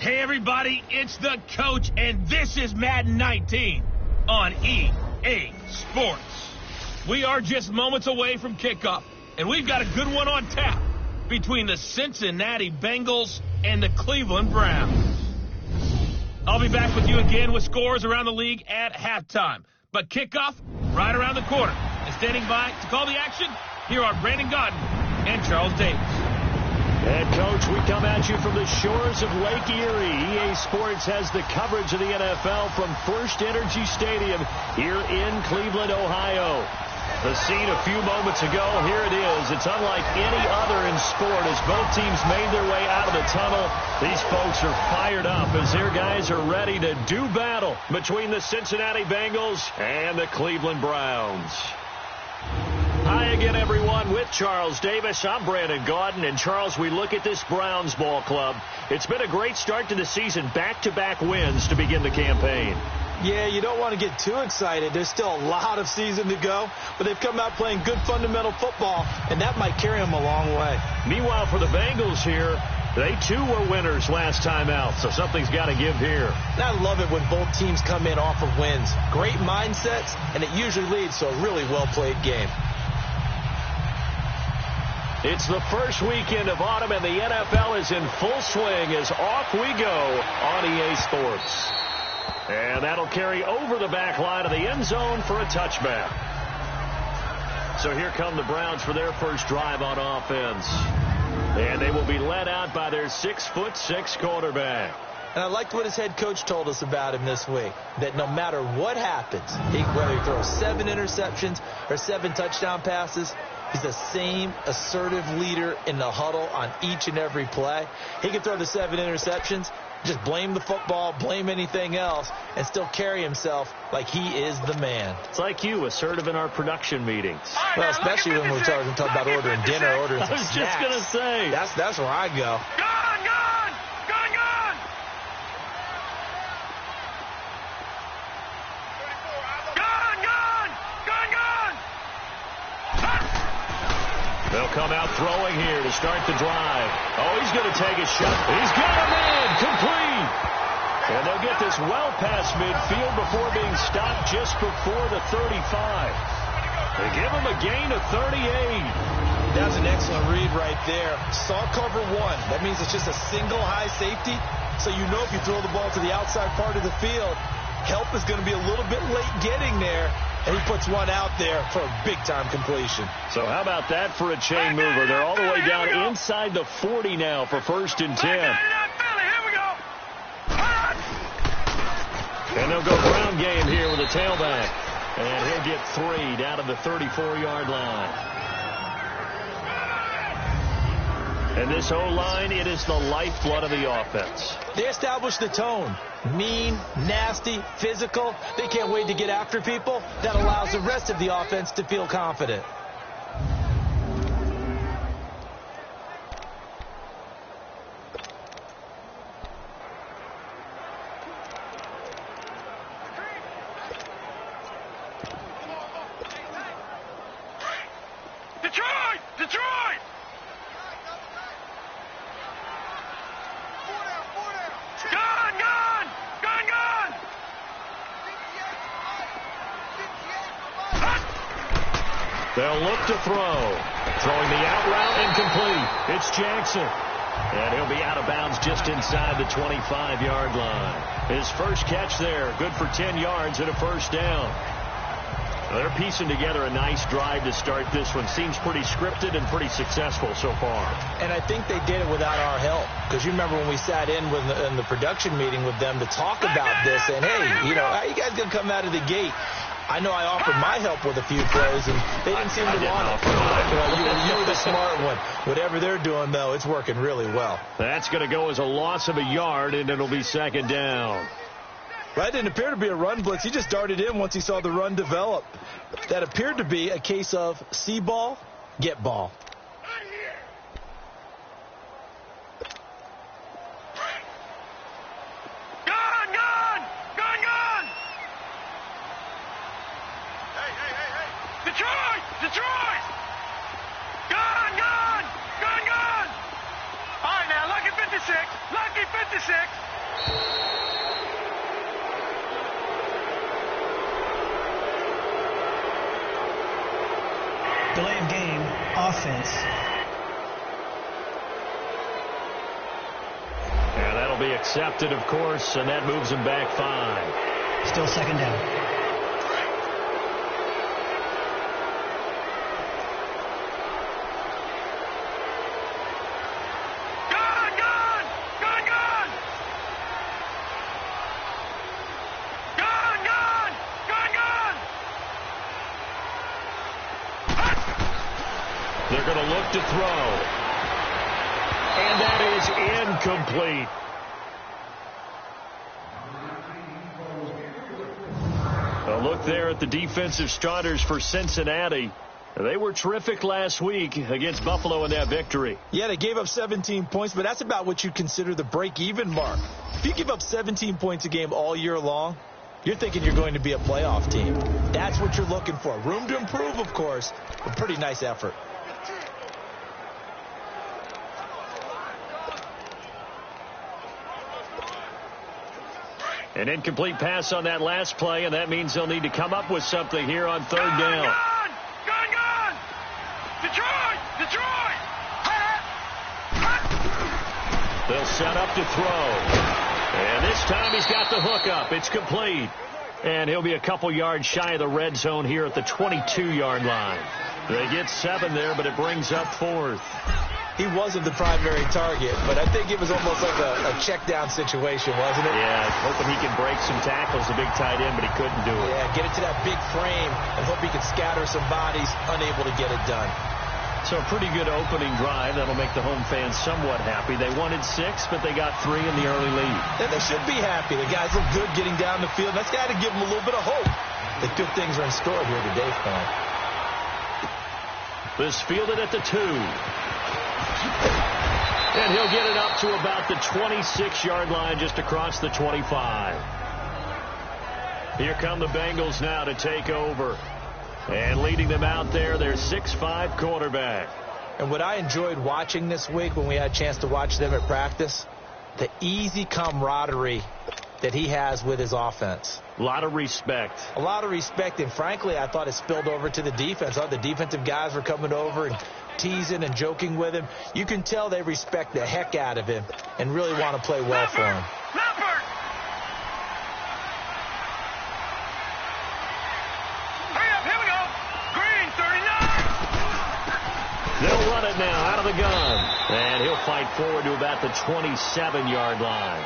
Hey everybody, it's the coach, and this is Madden 19 on EA Sports. We are just moments away from kickoff, and we've got a good one on tap between the Cincinnati Bengals and the Cleveland Browns. I'll be back with you again with scores around the league at halftime. But kickoff right around the corner. And standing by to call the action, here are Brandon Gaudin and Charles Davis. And, Coach, we come at you from the shores of Lake Erie. EA Sports has the coverage of the NFL from First Energy Stadium here in Cleveland, Ohio. The scene a few moments ago, here it is. It's unlike any other in sport as both teams made their way out of the tunnel. These folks are fired up as their guys are ready to do battle between the Cincinnati Bengals and the Cleveland Browns. Hi again, everyone, with Charles Davis. I'm Brandon Gaudin. And, Charles, we look at this Browns ball club. It's been a great start to the season, back-to-back wins to begin the campaign. Yeah, you don't want to get too excited. There's still a lot of season to go, but they've come out playing good fundamental football, and that might carry them a long way. Meanwhile, for the Bengals here, they too were winners last time out, so something's got to give here. And I love it when both teams come in off of wins. Great mindsets, and it usually leads to a really well-played game. It's the first weekend of autumn, and the NFL is in full swing as off we go on EA Sports. And that'll carry over the back line of the end zone for a touchback. So here come the Browns for their first drive on offense. And they will be led out by their 6'6" quarterback. And I liked what his head coach told us about him this week, that no matter what happens, whether he throws 7 interceptions or 7 touchdown passes, he's the same assertive leader in the huddle on each and every play. He can throw the 7 interceptions, just blame the football, blame anything else, and still carry himself like he is the man. It's like you, assertive in our production meetings. Well, especially when we're talking about ordering dinner, ordering some snacks. I was just going to say. That's where I go. They'll come out throwing here to start the drive. Oh, he's going to take a shot. He's got him in. Complete. And they'll get this well past midfield before being stopped just before the 35. They give him a gain of 38. That's an excellent read right there. Saw cover 1. That means it's just a single high safety. So you know if you throw the ball to the outside part of the field, help is going to be a little bit late getting there. And he puts one out there for a big-time completion. So how about that for a chain mover? They're all the way down inside the 40 now for 1st and 10. And they'll go ground game here with a tailback. And he'll get 3 down to the 34-yard line. And this O-line, it is the lifeblood of the offense. They established the tone. Mean, nasty, physical. They can't wait to get after people. That allows the rest of the offense to feel confident. Detroit! They'll look to throw. Throwing the out route incomplete. It's Jackson. And he'll be out of bounds just inside the 25-yard line. His first catch there, good for 10 yards and a first down. They're piecing together a nice drive to start this one. Seems pretty scripted and pretty successful so far. And I think they did it without our help. Because you remember when we sat in the production meeting with them to talk about this. And, hey, you know, how you guys going to come out of the gate? I know I offered my help with a few plays, and they didn't seem to want it. You were the smart one. Whatever they're doing, though, it's working really well. That's going to go as a loss of a yard, and it'll be 2nd down. That didn't appear to be a run blitz. He just darted in once he saw the run develop. That appeared to be a case of see ball, get ball. Detroit! Gun! All right, now, lucky 56. offense. Yeah, that'll be accepted, of course, and that moves him back 5. Still second down. They're going to look to throw. And that is incomplete. A look there at the defensive starters for Cincinnati. They were terrific last week against Buffalo in that victory. Yeah, they gave up 17 points, but that's about what you'd consider the break-even mark. If you give up 17 points a game all year long, you're thinking you're going to be a playoff team. That's what you're looking for. Room to improve, of course, but pretty nice effort. An incomplete pass on that last play, and that means they'll need to come up with something here on third down. Gone! Detroit! They'll set up to throw. And this time he's got the hook up. It's complete. And he'll be a couple yards shy of the red zone here at the 22-yard line. They get 7 there, but it brings up 4th. He wasn't the primary target, but I think it was almost like a check-down situation, wasn't it? Yeah, hoping he can break some tackles, the big tight end, but he couldn't do it. Yeah, get it to that big frame and hope he can scatter some bodies, unable to get it done. So a pretty good opening drive. That'll make the home fans somewhat happy. They wanted 6, but they got 3 in the early lead. And they should be happy. The guys look good getting down the field. That's got to give them a little bit of hope that good things are in store here today for them. This fielded at the 2. And he'll get it up to about the 26-yard line, just across the 25. Here come the Bengals now to take over. And leading them out there, their 6'5" quarterback. And what I enjoyed watching this week when we had a chance to watch them at practice, the easy camaraderie that he has with his offense. A lot of respect. A lot of respect, and frankly, I thought it spilled over to the defense. The defensive guys were coming over and teasing and joking with him. You can tell they respect the heck out of him and really want to play well for him. Hurry up, here we go. Green, 39. They'll run it now out of the gun. And he'll fight forward to about the 27-yard line.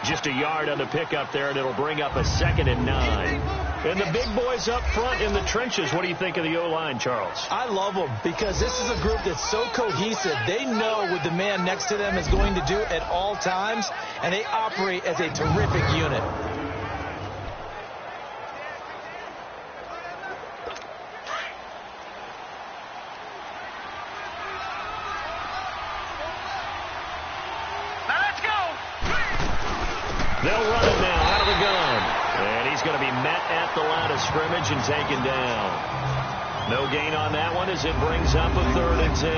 Just a yard on the pickup there, and it'll bring up a 2nd and 9. And the big boys up front in the trenches. What do you think of the O-line, Charles? I love them because this is a group that's so cohesive. They know what the man next to them is going to do at all times, and they operate as a terrific unit. They'll run it now out of the gun. And he's going to be met at the line of scrimmage and taken down. No gain on that one as it brings up a 3rd and 10.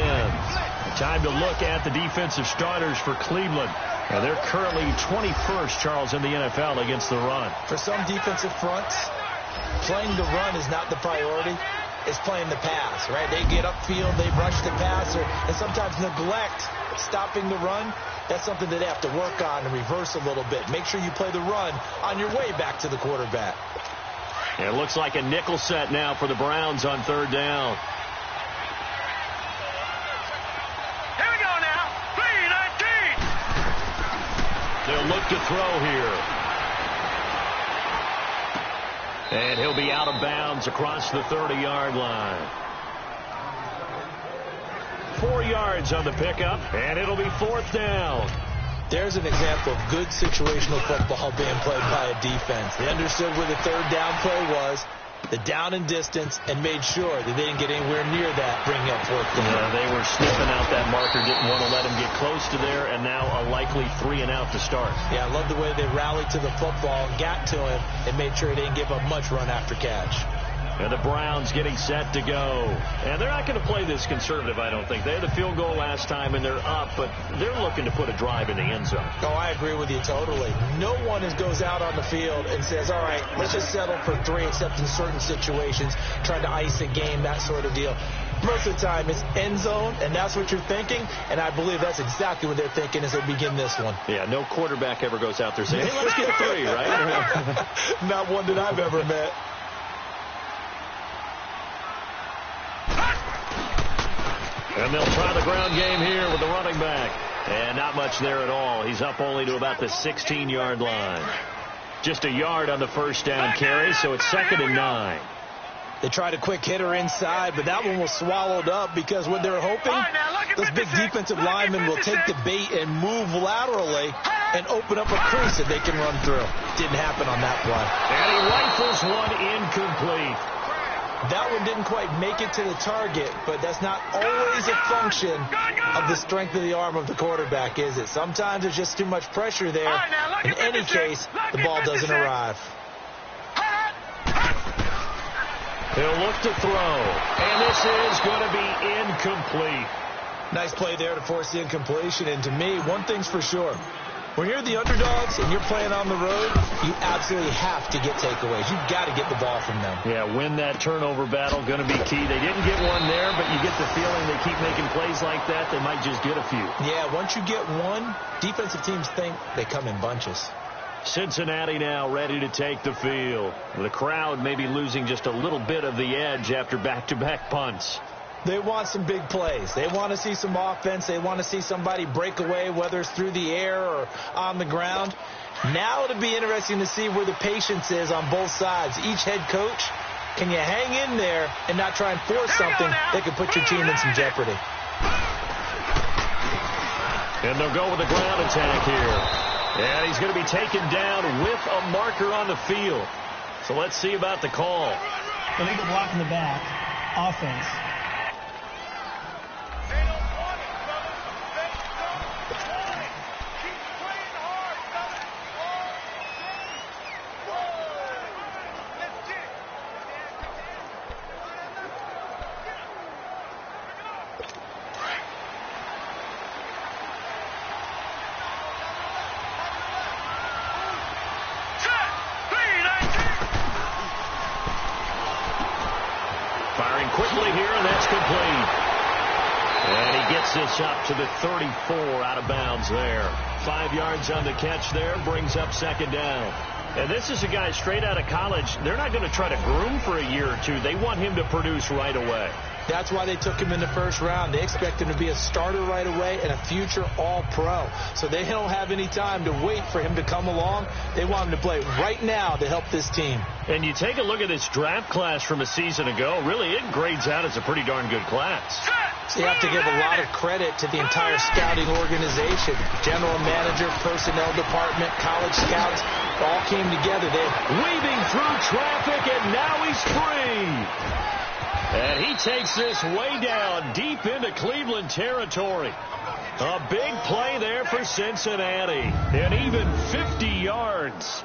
Time to look at the defensive starters for Cleveland. Now they're currently 21st, Charles, in the NFL against the run. For some defensive fronts, playing the run is not the priority. It's playing the pass, right? They get upfield, they rush the passer, and sometimes neglect stopping the run. That's something that they have to work on and reverse a little bit. Make sure you play the run on your way back to the quarterback. It looks like a nickel set now for the Browns on 3rd down. Here we go now. 3-19. They'll look to throw here. And he'll be out of bounds across the 30-yard line. 4 yards on the pickup, and it'll be 4th down. There's an example of good situational football being played by a defense. They understood where the 3rd down play was, the down and distance, and made sure that they didn't get anywhere near that, bringing up 4th down. Yeah, they were sniffing out that marker, didn't want to let him get close to there, and now a likely 3 and out to start. Yeah, I love the way they rallied to the football, got to him, and made sure they didn't give up much run after catch. And the Browns getting set to go. And they're not going to play this conservative, I don't think. They had the field goal last time, and they're up, but they're looking to put a drive in the end zone. Oh, I agree with you totally. No one goes out on the field and says, all right, let's just settle for 3, except in certain situations, trying to ice a game, that sort of deal. Most of the time, it's end zone, and that's what you're thinking, and I believe that's exactly what they're thinking as they begin this one. Yeah, no quarterback ever goes out there saying, hey, let's get 3, right? Not one that I've ever met. And they'll try the ground game here with the running back. And not much there at all. He's up only to about the 16-yard line. Just a yard on the first down carry, so it's 2nd and 9. They tried a quick hitter inside, but that one was swallowed up because what they're hoping, those big defensive linemen will take the bait and move laterally and open up a crease that they can run through. Didn't happen on that play. And he rifles one incomplete. That one didn't quite make it to the target, but that's not always a function of the strength of the arm of the quarterback, is it? Sometimes there's just too much pressure there. In any case, the ball doesn't arrive. He'll look to throw, and this is going to be incomplete. Nice play there to force the incompletion, and to me, one thing's for sure. When you're the underdogs and you're playing on the road, you absolutely have to get takeaways. You've got to get the ball from them. Yeah, win that turnover battle, going to be key. They didn't get one there, but you get the feeling they keep making plays like that, they might just get a few. Yeah, once you get one, defensive teams think they come in bunches. Cincinnati now ready to take the field. The crowd may be losing just a little bit of the edge after back-to-back punts. They want some big plays. They want to see some offense. They want to see somebody break away, whether it's through the air or on the ground. Now it'll be interesting to see where the patience is on both sides. Each head coach, can you hang in there and not try and force something that could put your team in some jeopardy? And they'll go with the ground attack here. And he's going to be taken down with a marker on the field. So let's see about the call. Illegal block in the back. Offense. Quickly here, and that's complete. And he gets this up to the 34 out of bounds there. 5 yards on the catch there, brings up 2nd down. And this is a guy straight out of college. They're not going to try to groom for a year or two. They want him to produce right away. That's why they took him in the first round. They expect him to be a starter right away and a future all-pro. So they don't have any time to wait for him to come along. They want him to play right now to help this team. And you take a look at this draft class from a season ago. Really, it grades out as a pretty darn good class. So you have to give a lot of credit to the entire scouting organization. General manager, personnel department, college scouts, all came together. They're weaving through traffic, and now he's free. And he takes this way down deep into Cleveland territory. A big play there for Cincinnati. And even 50 yards.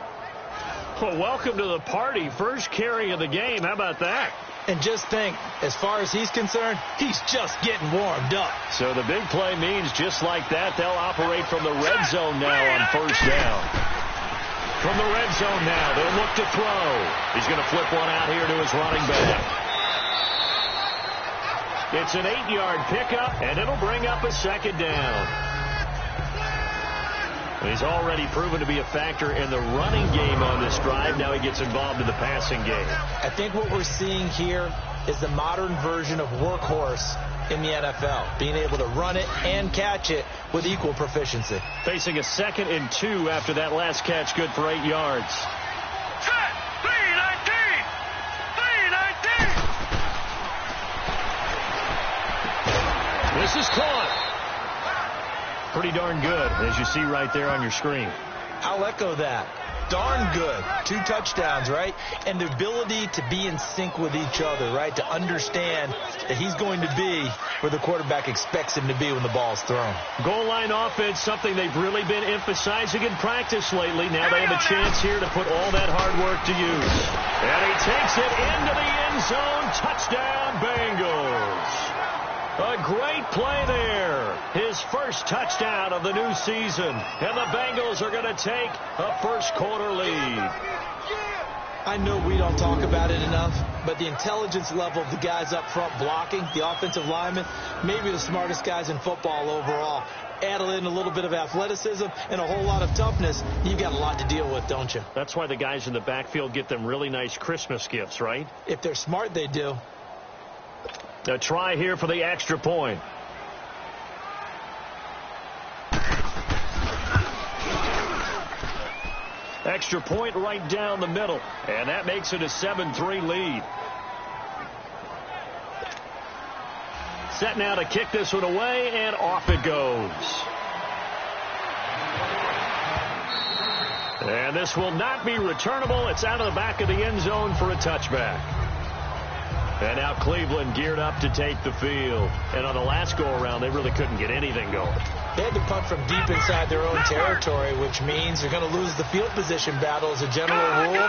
Well, welcome to the party. First carry of the game. How about that? And just think, as far as he's concerned, he's just getting warmed up. So the big play means just like that, they'll operate from the red zone now on first down. From the red zone now, they'll look to throw. He's going to flip one out here to his running back. It's an 8-yard pickup, and it'll bring up a 2nd down. He's already proven to be a factor in the running game on this drive. Now he gets involved in the passing game. I think what we're seeing here is the modern version of workhorse in the NFL, being able to run it and catch it with equal proficiency. Facing a 2nd and 2 after that last catch, good for 8 yards. This is caught. Pretty darn good, as you see right there on your screen. I'll echo that. Darn good. 2 touchdowns, right? And the ability to be in sync with each other, right? To understand that he's going to be where the quarterback expects him to be when the ball's thrown. Goal line offense, something they've really been emphasizing in practice lately. Now they have a chance here to put all that hard work to use. And he takes it into the end zone. Touchdown, Bengals. A great play there. His first touchdown of the new season. And the Bengals are going to take a first quarter lead. I know we don't talk about it enough, but the intelligence level of the guys up front blocking, the offensive linemen, maybe the smartest guys in football overall. Add in a little bit of athleticism and a whole lot of toughness, you've got a lot to deal with, don't you? That's why the guys in the backfield get them really nice Christmas gifts, right? If they're smart, they do. A try here for the extra point. Extra point right down the middle, and that makes it a 7-3 lead. Set now to kick this one away, and off it goes. And this will not be returnable. It's out of the back of the end zone for a touchback. And now Cleveland geared up to take the field. And on the last go-around, they really couldn't get anything going. They had to punt from deep inside their own territory, which means they're going to lose the field position battle as a general rule.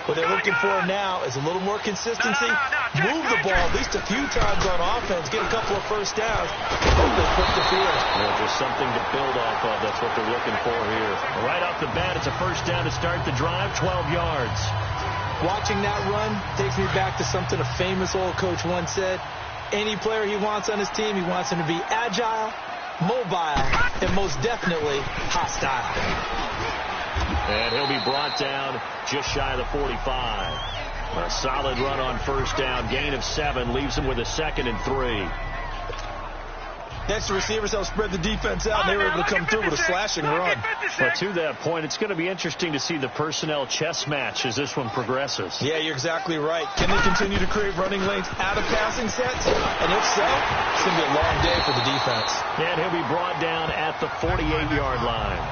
What they're looking for now is a little more consistency. Move the ball at least a few times on offense. Get a couple of first downs. Hopefully put the field. Just something to build off of. That's what they're looking for here. Right off the bat, it's a first down to start the drive, 12 yards. Watching that run takes me back to something a famous old coach once said. Any player he wants on his team, he wants him to be agile, mobile, and most definitely hostile. And he'll be brought down just shy of the 45. A solid run on first down. Gain of 7 leaves him with a 2nd and 3. Next, the receivers help spread the defense out, and they were able to come through with a slashing run. But to that point, it's going to be interesting to see the personnel chess match as this one progresses. Yeah, you're exactly right. Can they continue to create running lanes out of passing sets? And if so, it's going to be a long day for the defense. And he'll be brought down at the 48-yard line.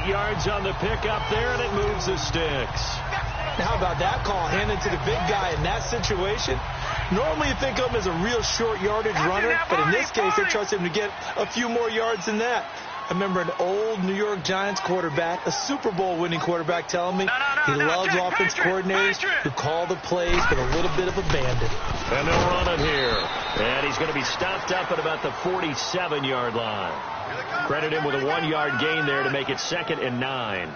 8 yards on the pickup there, and it moves the sticks. How about that call? Handed to the big guy in that situation. Normally you think of him as a real short yardage runner, but in this case they trust him to get a few more yards than that. I remember an old New York Giants quarterback, a Super Bowl winning quarterback, telling me he loves offense coordinators who call the plays with a little bit of abandon. And they'll run it here. And he's going to be stopped up at about the 47-yard line. Credit him with a 1-yard gain there to make it 2nd and 9.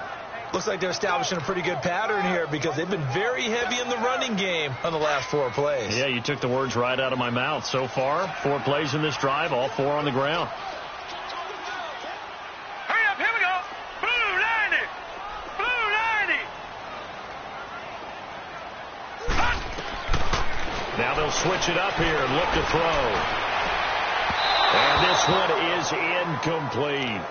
Looks like they're establishing a pretty good pattern here because they've been very heavy in the running game on the last 4 plays. Yeah, you took the words right out of my mouth. So far, 4 plays in this drive, all 4 on the ground. Hurry up, here we go. Blue 90. Blue 90. Now they'll switch it up here and look to throw. And this one is incomplete.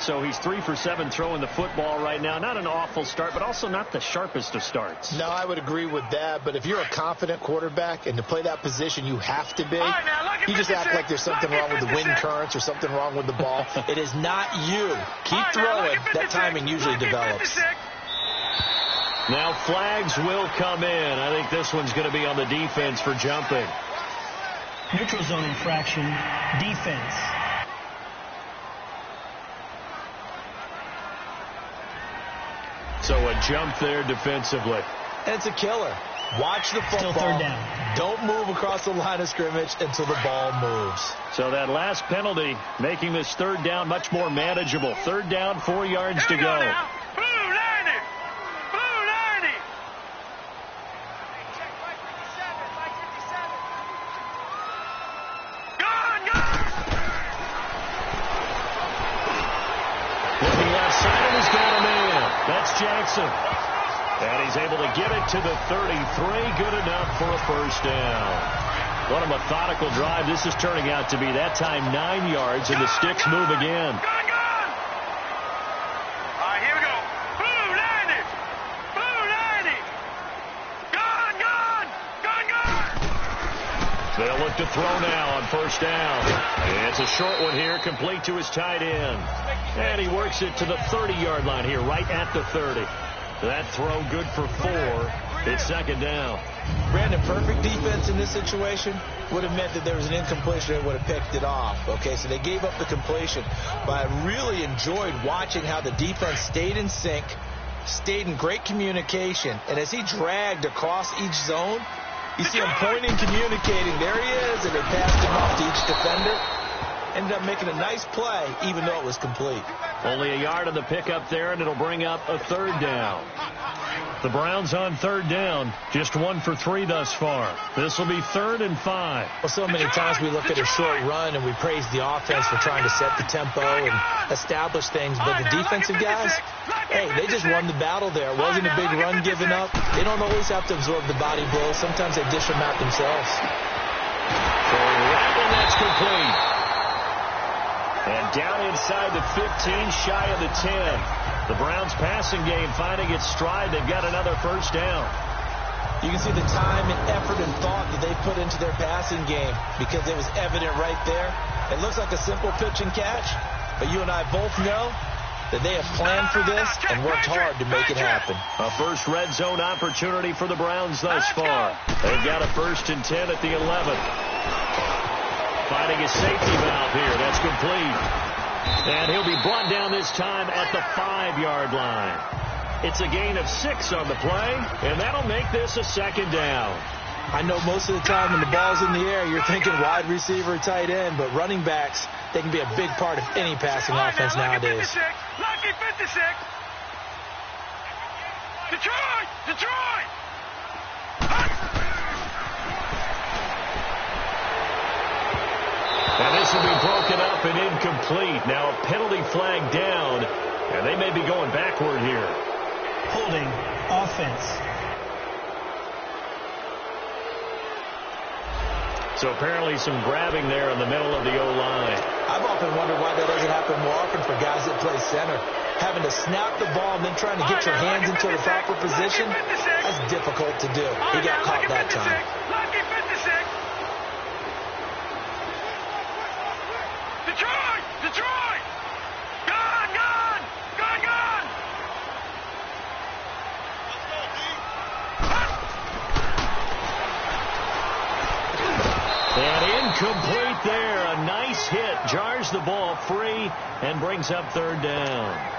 So he's 3 for 7 throwing the football right now. Not an awful start, but also not the sharpest of starts. No, I would agree with that. But if you're a confident quarterback and to play that position, you have to be. You just act like there's something wrong with the wind currents or something wrong with the ball. It is not you. Keep throwing. That timing usually develops. Now flags will come in. I think this one's going to be on the defense for jumping. Neutral zone infraction, defense. So a jump there defensively. And it's a killer. Watch the football. Still 3rd down. Don't move across the line of scrimmage until the ball moves. So that last penalty making this 3rd down much more manageable. 3rd down, 4 yards to go. Blue 90. Blue 90. Gone, gone. Looking left side, and he's got a man. That's Jackson. And he's able to get it to the 33. Good enough for a first down. What a methodical drive this is turning out to be. That time 9 yards, and the sticks move again. Gone, gone. All right, here we go. Blue 90. Blue 90. Gone, gone. Gone, gone. They'll look to throw now on first down. It's a short one here, complete to his tight end. And he works it to the 30-yard line here, right at the 30. That throw good for 4. It's 2nd down. Brandon, perfect defense in this situation would have meant that there was an incompletion and would have picked it off. Okay, so they gave up the completion. But I really enjoyed watching how the defense stayed in sync, stayed in great communication. And as he dragged across each zone, you see him pointing, communicating. There he is, and they passed him off to each defender. Ended up making a nice play, even though it was complete. Only a yard on the pickup there, and it'll bring up a 3rd down. The Browns on third down, just 1 for 3 thus far. This will be 3rd and 5. Well, so many times we look at a short run and we praise the offense for trying to set the tempo and establish things, but the defensive guys, hey, they just won the battle there. It wasn't a big run given up. They don't always have to absorb the body blows. Sometimes they dish them out themselves. And that's complete. And down inside the 15, shy of the 10. The Browns passing game finding its stride. They've got another first down. You can see the time and effort and thought that they put into their passing game because it was evident right there. It looks like a simple pitch and catch, but you and I both know that they have planned for this and worked hard to make it happen. A first red zone opportunity for the Browns thus far. They've got a 1st and 10 at the 11. Finding a safety valve here. That's complete. And he'll be brought down this time at the 5-yard line. It's a gain of 6 on the play, and that'll make this a 2nd down. I know most of the time when the ball's in the air, you're thinking wide receiver, tight end, but running backs, they can be a big part of any passing offense nowadays. Lucky 56. Detroit! Detroit! And this will be broken up and incomplete. Now a penalty flag down, and they may be going backward here. Holding offense. So apparently some grabbing there in the middle of the O-line. I've often wondered why that doesn't happen more often for guys that play center. Having to snap the ball and then trying to get your hands into the proper position, that's difficult to do. He got caught that time. Lucky 56. Detroit! Detroit! Gone! Gone! Gone! Gone! And incomplete there. A nice hit. Jars the ball free and brings up 3rd down.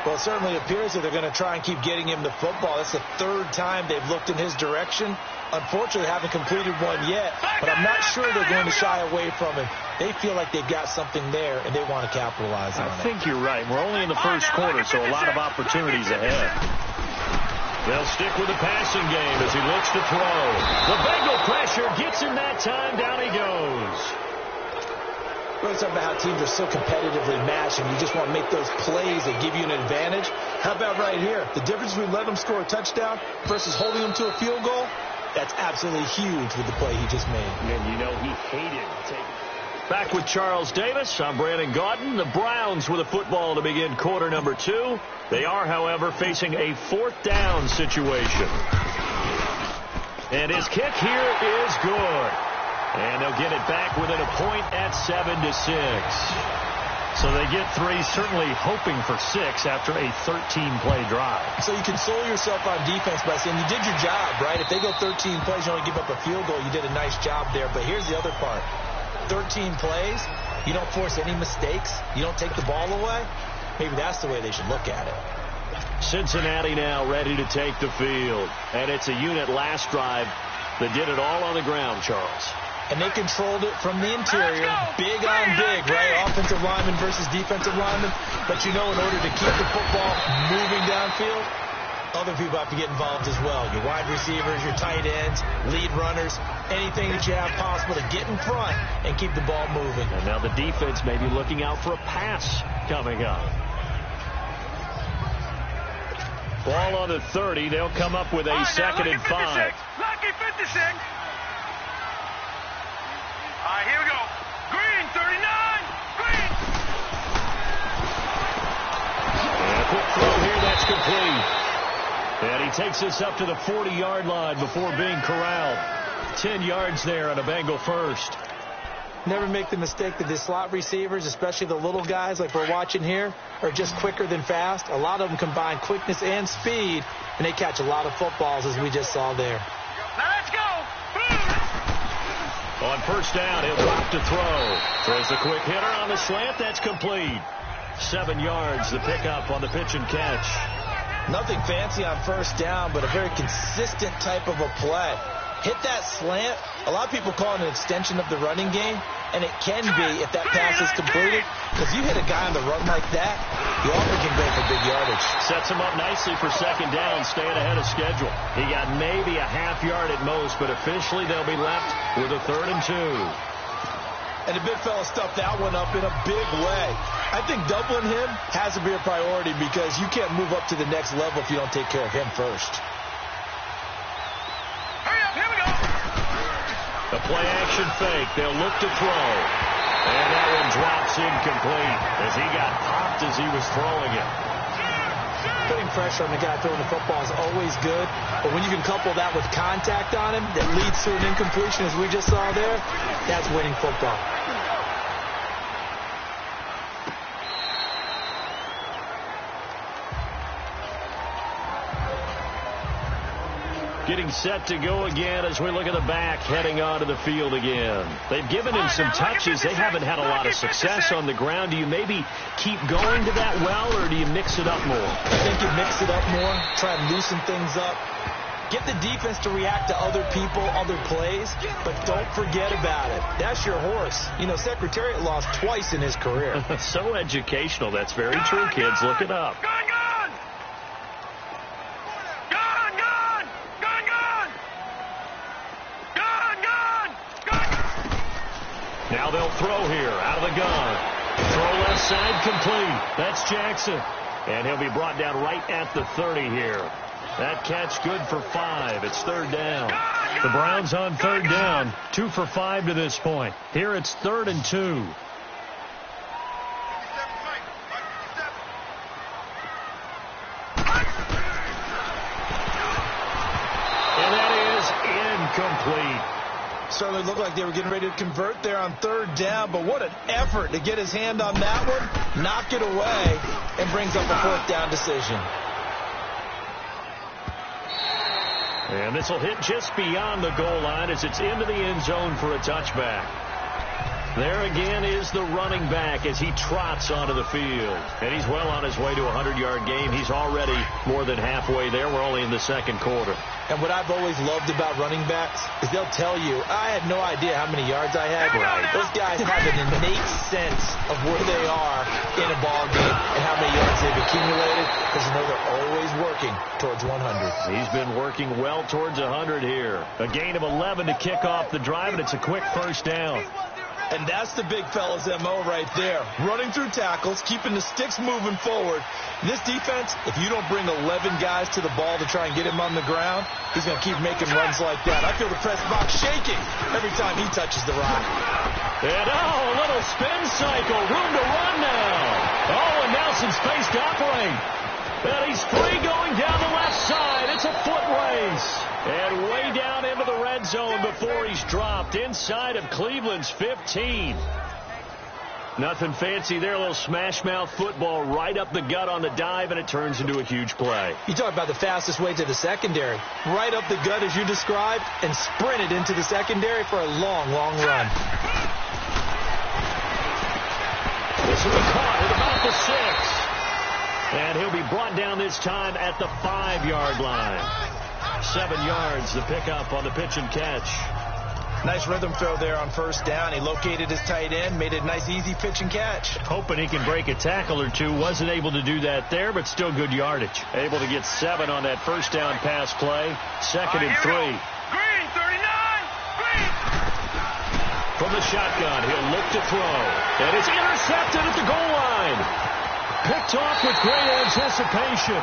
Well, it certainly appears that they're going to try and keep getting him the football. That's the 3rd time they've looked in his direction. Unfortunately, haven't completed one yet, but I'm not sure they're going to shy away from him. They feel like they've got something there, and they want to capitalize on it. I think you're right. We're only in the first quarter, so a lot of opportunities ahead. They'll stick with the passing game as he looks to throw. The Bengal pressure gets him that time. Down he goes. We're talking about how teams are so competitively matched, and you just want to make those plays that give you an advantage. How about right here? The difference between letting them score a touchdown versus holding them to a field goal, that's absolutely huge with the play he just made. And you know he hated taking. Back with Charles Davis. I'm Brandon Gaudin. The Browns with a football to begin quarter number 2. They are, however, facing a 4th down situation. And his kick here is good. And they'll get it back within a point at 7-6. So they get 3, certainly hoping for 6 after a 13-play drive. So you console yourself on defense by saying you did your job, right? If they go 13 plays, you only give up a field goal, you did a nice job there. But here's the other part. 13 plays, you don't force any mistakes, you don't take the ball away. Maybe that's the way they should look at it. Cincinnati now ready to take the field. And it's a unit last drive that did it all on the ground, Charles. And they controlled it from the interior, big on big, right? Offensive lineman versus defensive lineman. But you know, in order to keep the football moving downfield, other people have to get involved as well. Your wide receivers, your tight ends, lead runners, anything that you have possible to get in front and keep the ball moving. And now the defense may be looking out for a pass coming up. Ball on the 30. They'll come up with a 2nd and 5. Lucky 56. All right, here we go. Green, 39. Green. And a quick throw here. That's complete. And he takes us up to the 40-yard line before being corralled. 10 yards there on a Bengal first. Never make the mistake that the slot receivers, especially the little guys like we're watching here, are just quicker than fast. A lot of them combine quickness and speed, and they catch a lot of footballs, as we just saw there. Now let's go. On first down, he'll drop to throw. Throws a quick hitter on the slant. That's complete. 7 yards, the pickup on the pitch and catch. Nothing fancy on first down, but a very consistent type of a play. hit that slant. A lot of people call it an extension of the running game, and it can be if that pass is completed, because you hit a guy on the run like that, you often can go for big yardage. Sets him up nicely for second down, staying ahead of schedule. He got maybe a half yard at most, but officially they'll be left with a 3rd and 2. And the big fella stuffed that one up in a big way. I think doubling him has to be a priority, because you can't move up to the next level if you don't take care of him first. Hurry up, here we go. A play-action fake. They'll look to throw. And that one drops incomplete as he got popped as he was throwing it. Putting pressure on the guy throwing the football is always good, but when you can couple that with contact on him that leads to an incompletion, as we just saw there, that's winning football. Getting set to go again as we look at the back heading onto the field again. They've given him some touches. They haven't had a lot of success on the ground. Do you maybe keep going to that well, or do you mix it up more? I think you mix it up more, try and loosen things up. Get the defense to react to other people, other plays, but don't forget about it. That's your horse. You know, Secretariat lost twice in his career. So educational. That's very true, kids. Look it up. Gone, gone. Gone, gone. Gone, gone. Gone, gone. Gone. Now they'll throw here out of the gun. Throw left side complete. That's Jackson. And he'll be brought down right at the 30 here. That catch good for 5. It's 3rd down. The Browns on 3rd down. 2 for 5 to this point. Here it's 3rd and 2. And that is incomplete. Certainly looked like they were getting ready to convert there on 3rd down, but what an effort to get his hand on that one, knock it away, and brings up a 4th down decision. And this will hit just beyond the goal line as it's into the end zone for a touchback. There again is the running back as he trots onto the field. And he's well on his way to a 100-yard game. He's already more than halfway there. We're only in the 2nd quarter. And what I've always loved about running backs is they'll tell you, I had no idea how many yards I had. Right. Those guys have an innate sense of where they are in a ball game and how many yards they've accumulated, because you know they're always working towards 100. He's been working well towards 100 here. A gain of 11 to kick off the drive, and it's a quick 1st down. And that's the big fella's M.O. right there. Running through tackles, keeping the sticks moving forward. This defense, if you don't bring 11 guys to the ball to try and get him on the ground, he's going to keep making runs like that. I feel the press box shaking every time he touches the rock. And a little spin cycle. Room to run now. Oh, and Nelson's space to operate. And he's free going down the left side. It's a foot race. And way down into the red zone before he's dropped inside of Cleveland's 15. Nothing fancy there. A little smash mouth football right up the gut on the dive, and it turns into a huge play. You talk about the fastest way to the secondary. Right up the gut as you described, and sprinted into the secondary for a long, long run. This will be caught at about the 6. And he'll be brought down this time at the 5-yard line. 7 yards, the pickup on the pitch and catch. Nice rhythm throw there on 1st down. He located his tight end, made it a nice, easy pitch and catch. Hoping he can break a tackle or two. Wasn't able to do that there, but still good yardage. Able to get 7 on that 1st down pass play. 2nd and 3. Green, 39. Green. From the shotgun, he'll look to throw. And it's intercepted at the goal line. Picked off with great anticipation.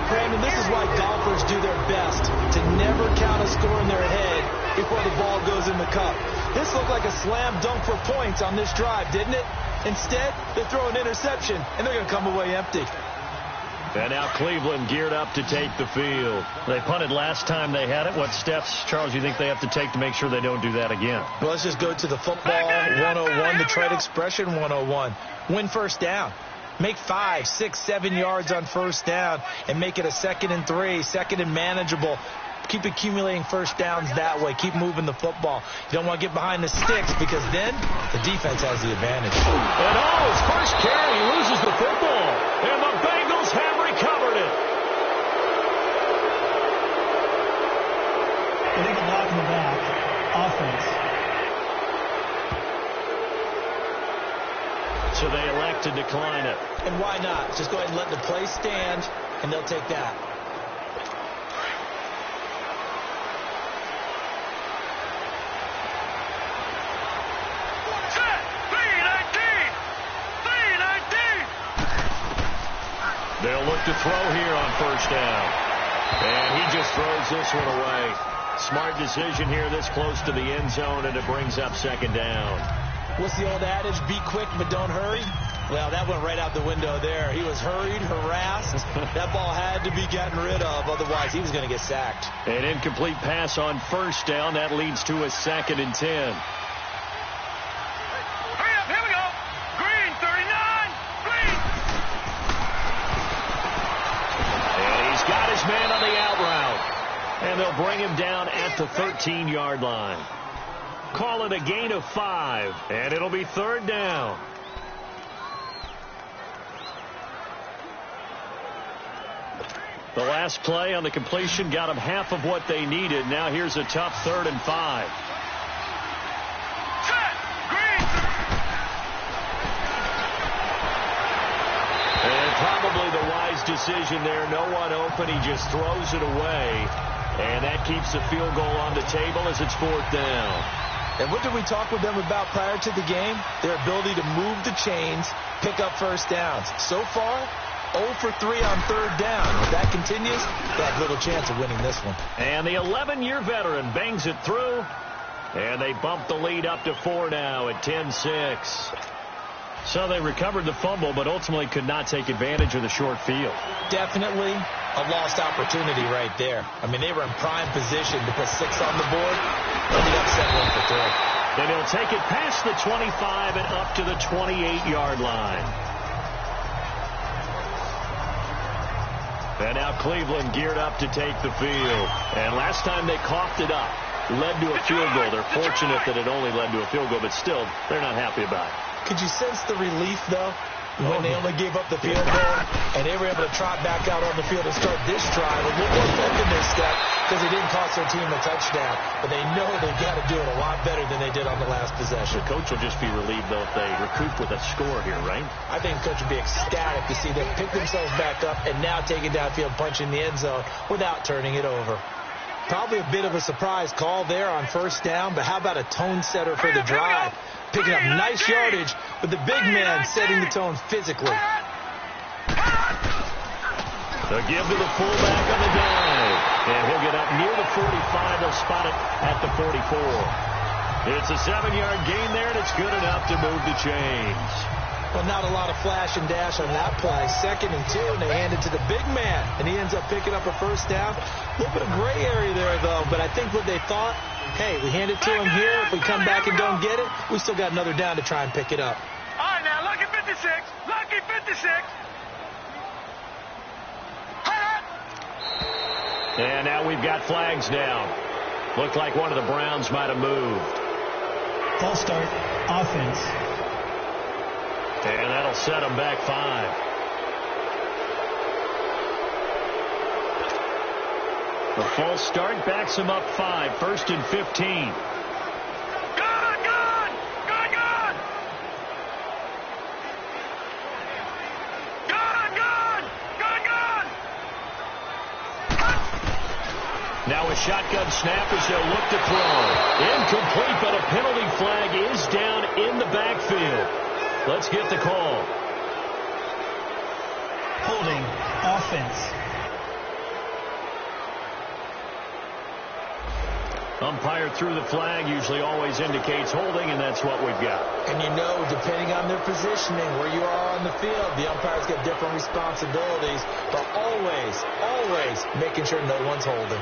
Brandon, this is why golfers do their best to never count a score in their head before the ball goes in the cup. This looked like a slam dunk for points on this drive, didn't it? Instead, they throw an interception, and they're going to come away empty. And now Cleveland geared up to take the field. They punted last time they had it. What steps, Charles, you think they have to take to make sure they don't do that again? Well, let's just go to the football 101, the trade expression 101. Win 1st down. Make 5, 6, 7 yards on 1st down and make it a 2nd and 3, 2nd and manageable. Keep accumulating 1st downs that way. Keep moving the football. You don't want to get behind the sticks, because then the defense has the advantage. And his first carry, loses the football. And the Bengals have recovered it. in the back. Offense. So they elect to decline it. And why not? Just go ahead and let the play stand, and they'll take that. They'll look to throw here on first down. And he just throws this one away. Smart decision here this close to the end zone, and it brings up second down. What's the old adage? Be quick, but don't hurry. Well, that went right out the window there. He was hurried, harassed. That ball had to be gotten rid of. Otherwise, he was going to get sacked. An incomplete pass on first down. That leads to a 2nd and 10. Hurry up, here we go. Green, 39. Green. And he's got his man on the out route. And they'll bring him down at the 13-yard line. Call it a gain of 5, and it'll be 3rd down. The last play on the completion got them half of what they needed. Now here's a tough 3rd and 5. Set. Green. And probably the wise decision there. No one open. He just throws it away. And that keeps the field goal on the table as it's 4th down. And what did we talk with them about prior to the game? Their ability to move the chains, pick up first downs. So far, 0 for 3 on 3rd down. If that continues, they have little chance of winning this one. And the 11-year veteran bangs it through. And they bump the lead up to 4 now at 10-6. So they recovered the fumble, but ultimately could not take advantage of the short field. Definitely a lost opportunity right there. I mean, they were in prime position to put 6 on the board. Ended up settling for 3. Then he'll take it past the 25 and up to the 28-yard line. And now Cleveland geared up to take the field. And last time they coughed it up, led to a field goal. They're fortunate that it only led to a field goal, but still, they're not happy about it. Could you sense the relief, though, when they only gave up the field goal and they were able to trot back out on the field and start this drive a little more effective this step because it didn't cost their team a touchdown. But they know they've got to do it a lot better than they did on the last possession. The coach will just be relieved, though, if they recoup with a score here, right? I think the coach would be ecstatic to see them pick themselves back up and now take it downfield, punching the end zone without turning it over. Probably a bit of a surprise call there on first down, but how about a tone setter for the drive? Picking up nice yardage, but the big man setting the tone physically. The give to the fullback on the dive. And he'll get up near the 45. They'll spot it at the 44. It's a 7-yard gain there, and it's good enough to move the chains. Well, not a lot of flash and dash on that play. 2nd and 2, and they hand it to the big man. And he ends up picking up a first down. A little bit of gray area there, though. But I think what they thought, hey, we hand it to him here. If we come back and don't get it, we still got another down to try and pick it up. All right, now, lucky 56. Lucky 56. And now we've got flags down. Looked like one of the Browns might have moved. False start. Offense. And that'll set them back 5. The false start backs them up 5. 1st and 15. Good, good. Good, good. Good, good. Good, good. Now a shotgun snap as they'll look to throw. Incomplete, but a penalty flag is down in the backfield. Let's get the call. Holding. Offense. Umpire threw the flag, usually always indicates holding, and that's what we've got. And you know, depending on their positioning, where you are on the field, the umpires get different responsibilities, but always, always making sure no one's holding.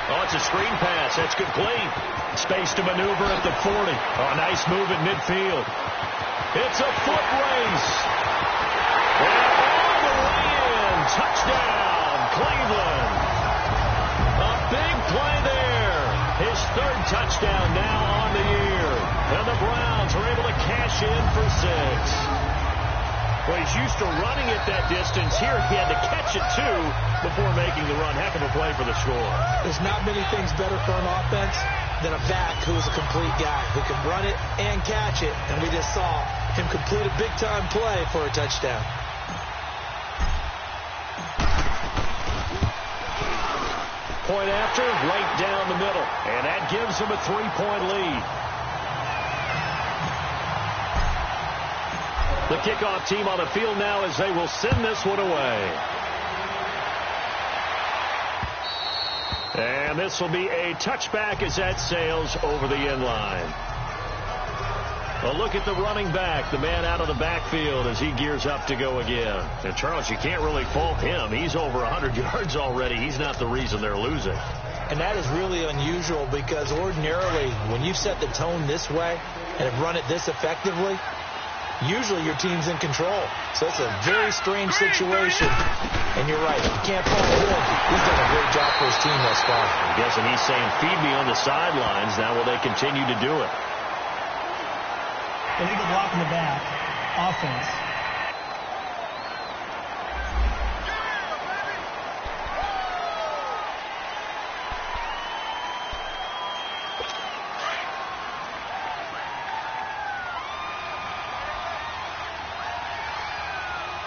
Oh, it's a screen pass. That's complete. Space to maneuver at the 40. Oh, nice move at midfield. It's a foot race. And all the way in. Touchdown, Cleveland. A big play there. His 3rd touchdown now on cash in for 6. Well, he's used to running it that distance. Here, he had to catch it, too, before making the run. Heck of a play for the score. There's not many things better for an offense than a back who's a complete guy who can run it and catch it. And we just saw him complete a big-time play for a touchdown. Point after, right down the middle. And that gives him a 3-point lead. The kickoff team on the field now as they will send this one away. And this will be a touchback as that sails over the end line. A look at the running back, the man out of the backfield as he gears up to go again. And Charles, you can't really fault him. He's over 100 yards already. He's not the reason they're losing. And that is really unusual because ordinarily when you've set the tone this way and have run it this effectively, usually your team's in control. So it's a very strange situation. And you're right. You can't fault him. He's done a great job for his team thus far. I'm guessing he's saying, feed me on the sidelines. Now will they continue to do it? Illegal block in the back. Offense.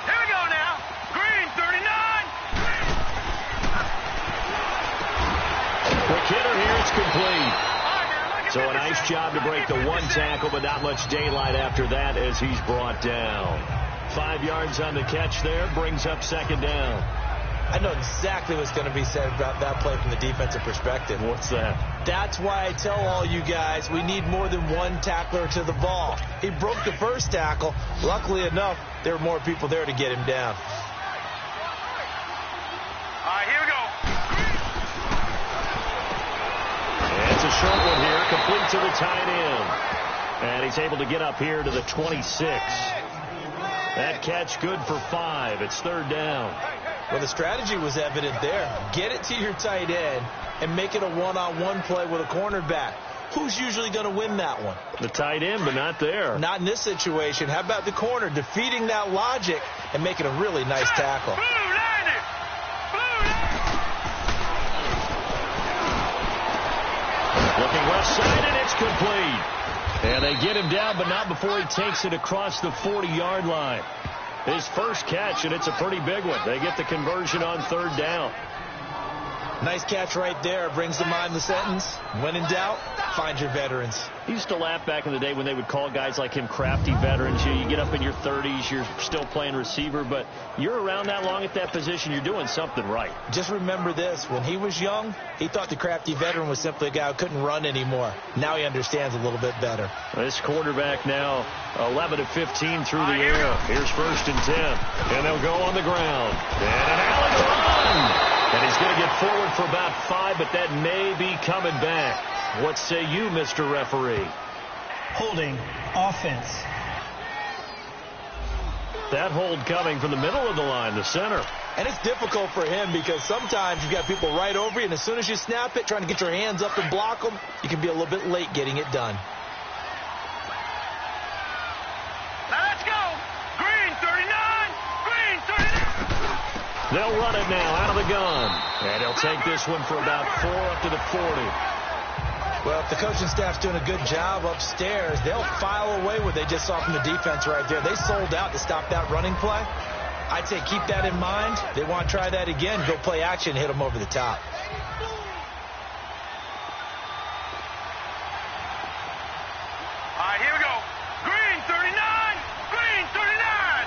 Here we go now. Green, 39. Quick hitter here. It's complete. So a nice job to break the one tackle, but not much daylight after that as he's brought down. 5 yards on the catch there, brings up second down. I know exactly what's going to be said about that play from the defensive perspective. What's that? That's why I tell all you guys we need more than one tackler to the ball. He broke the first tackle. Luckily enough, there were more people there to get him down. All right, here we go. It's a short one here, complete to the tight end. And he's able to get up here to the 26. That catch good for 5. It's third down. Well, the strategy was evident there. Get it to your tight end and make it a one-on-one play with a cornerback. Who's usually going to win that one? The tight end, but not there. Not in this situation. How about the corner defeating that logic and making a really nice tackle? Looking left side, and it's complete. And they get him down, but not before he takes it across the 40-yard line. His first catch, and it's a pretty big one. They get the conversion on third down. Nice catch right there. Brings to mind the sentence, when in doubt, find your veterans. He used to laugh back in the day when they would call guys like him crafty veterans. You get up in your 30s, you're still playing receiver, but you're around that long at that position, you're doing something right. Just remember this. When he was young, he thought the crafty veteran was simply a guy who couldn't run anymore. Now he understands a little bit better. This quarterback now 11 of 15 through the air. Here's first and 10, and they'll go on the ground. And an alley to run. And he's going to get forward for about 5, but that may be coming back. What say you, Mr. Referee? Holding. Offense. That hold coming from the middle of the line, the center. And it's difficult for him because sometimes you've got people right over you, and as soon as you snap it, trying to get your hands up and block them, you can be a little bit late getting it done. Now let's go. Green, 39. Green, 39. They'll run it now out of the gun. And he'll take this one for about 4 up to the 40. Well, if the coaching staff's doing a good job upstairs, they'll file away what they just saw from the defense right there. They sold out to stop that running play. I'd say keep that in mind. They want to try that again, go play action, hit them over the top. All right, here we go. Green, 39. Green, 39.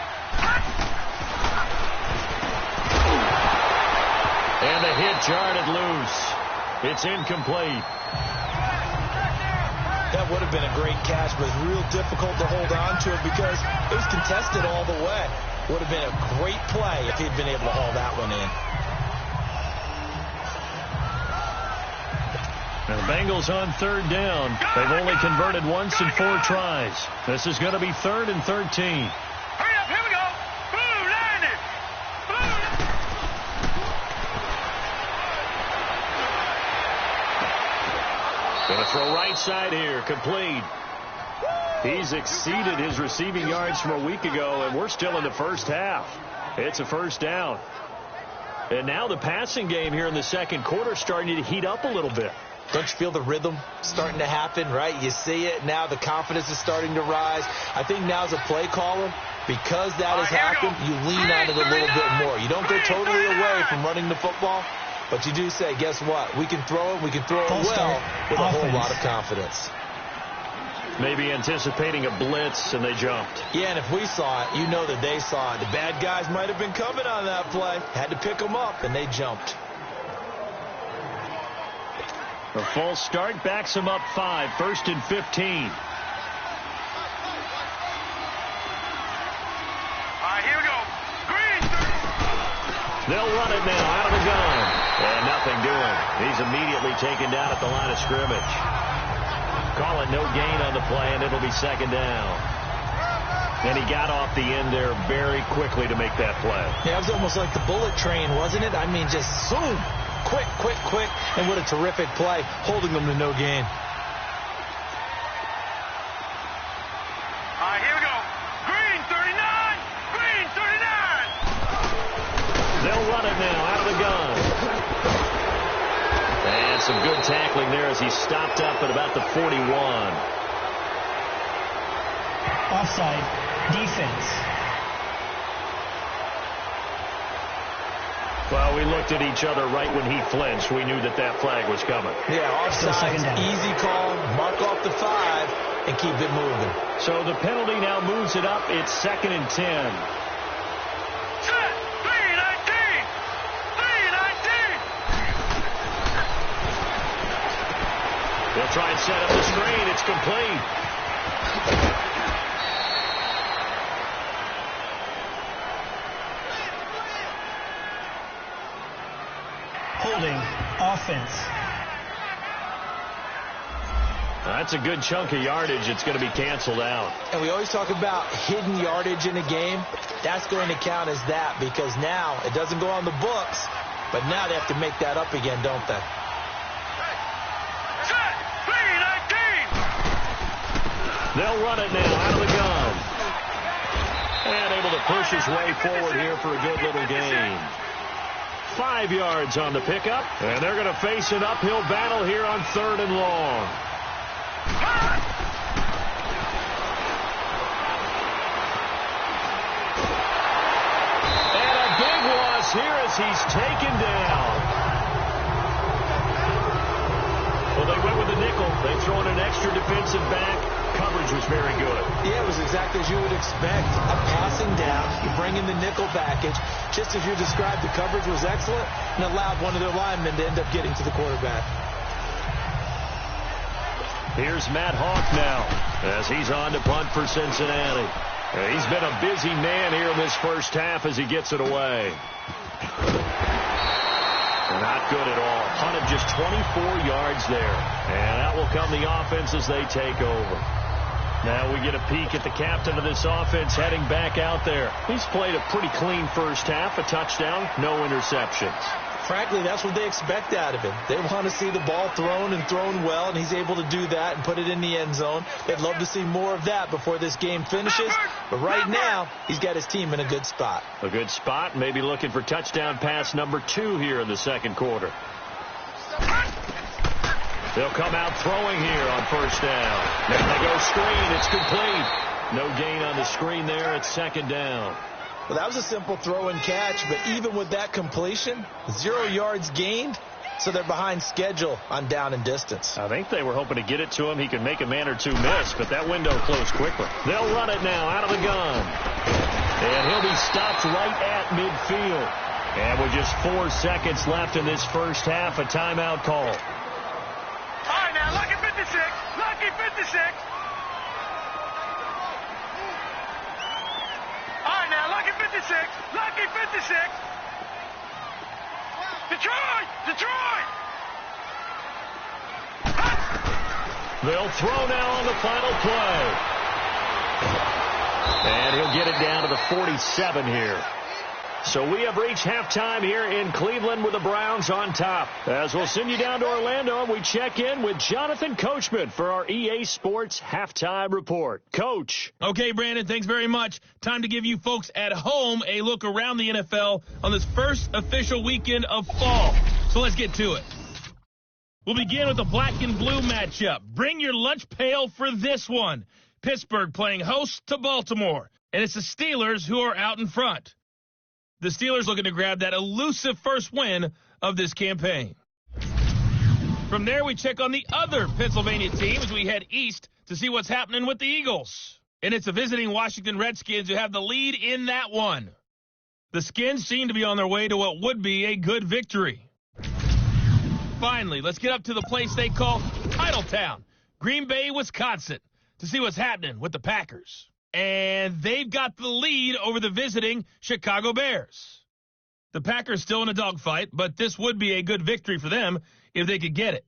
And the hit jarred it loose. It's incomplete. That would have been a great catch, but it's real difficult to hold on to it because it was contested all the way. Would have been a great play if he'd been able to haul that one in. And the Bengals on third down. They've only converted once in 4 tries. This is going to be 3rd and 13. Hurry up, here we go. Blue, line it. Blue. Going to throw right side here, complete. He's exceeded his receiving yards from a week ago, and we're still in the first half. It's a first down. And now the passing game here in the second quarter starting to heat up a little bit. Don't you feel the rhythm starting to happen, right? You see it. Now the confidence is starting to rise. I think now as a play caller, because that has happened, you lean on it a little bit more. You don't go totally away from running the football, but you do say, guess what? We can throw it. We can throw it well with a whole lot of confidence. Maybe anticipating a blitz, and they jumped. Yeah, and if we saw it, you know that they saw it. The bad guys might have been coming on that play. Had to pick them up, and they jumped. A false start backs them up 5, 1st and 15. Here we go. Green. They'll run it now out of the gun. And nothing doing. He's immediately taken down at the line of scrimmage. Call it no gain on the play, and it'll be second down. And he got off the end there very quickly to make that play. Yeah, it was almost like the bullet train, wasn't it? I mean, just zoom. Quick, quick, quick. And what a terrific play, holding them to no gain. Here we go. Green 39. Green 39. They'll run it now out of the gun. And some good tackling there as he stopped up at about the 41. Offside. Defense. Well, we looked at each other right when he flinched. We knew that that flag was coming. Yeah, offside. Easy call. Mark off the 5 and keep it moving. So the penalty now moves it up. It's 2nd and 10. Set. 319. 319. They'll try and set up the screen. It's complete. Holding. Offense. That's a good chunk of yardage. It's going to be canceled out. And we always talk about hidden yardage in a game. That's going to count as that because now it doesn't go on the books, but now they have to make that up again, don't they? Set. 319. They'll run it now out of the gun. And able to push his way forward here for a good little gain. 5 yards on the pickup, and they're going to face an uphill battle here on 3rd and long. And a big loss here as he's taken down. Well, they went with the nickel. They throw in an extra defensive back. Coverage was very good. Yeah, it was exactly as you would expect. A passing down. You bring in the nickel package. Just as you described, the coverage was excellent and allowed one of their linemen to end up getting to the quarterback. Here's Matt Hawk now as he's on to punt for Cincinnati. He's been a busy man here in this first half as he gets it away. Not good at all. Punt of just 24 yards there. And that will come the offense as they take over. Now we get a peek at the captain of this offense heading back out there. He's played a pretty clean first half, a touchdown, no interceptions. Frankly, that's what they expect out of him. They want to see the ball thrown and thrown well, and he's able to do that and put it in the end zone. They'd love to see more of that before this game finishes. But right now, he's got his team in a good spot. A good spot, maybe looking for touchdown pass number 2 here in the second quarter. They'll come out throwing here on first down. And they go screen. It's complete. No gain on the screen there. It's second down. Well, that was a simple throw and catch, but even with that completion, 0 yards gained, so they're behind schedule on down and distance. I think they were hoping to get it to him. He could make a man or two miss, but that window closed quickly. They'll run it now out of the gun. And he'll be stopped right at midfield. And with just 4 seconds left in this first half, a timeout call. All right, now, lucky 56. Lucky 56. All right, now, lucky 56. Lucky 56. Detroit! Detroit! They'll throw now on the final play. And he'll get it down to the 47 here. So we have reached halftime here in Cleveland with the Browns on top. As we'll send you down to Orlando, and we check in with Jonathan Coachman for our EA Sports Halftime Report. Coach. Okay, Brandon, thanks very much. Time to give you folks at home a look around the NFL on this first official weekend of fall. So let's get to it. We'll begin with the black and blue matchup. Bring your lunch pail for this one. Pittsburgh playing host to Baltimore, and it's the Steelers who are out in front. The Steelers looking to grab that elusive first win of this campaign. From there, we check on the other Pennsylvania team as we head east to see what's happening with the Eagles. And it's the visiting Washington Redskins who have the lead in that one. The Skins seem to be on their way to what would be a good victory. Finally, let's get up to the place they call Titletown, Green Bay, Wisconsin, to see what's happening with the Packers. And they've got the lead over the visiting Chicago Bears. The Packers still in a dogfight, but this would be a good victory for them if they could get it.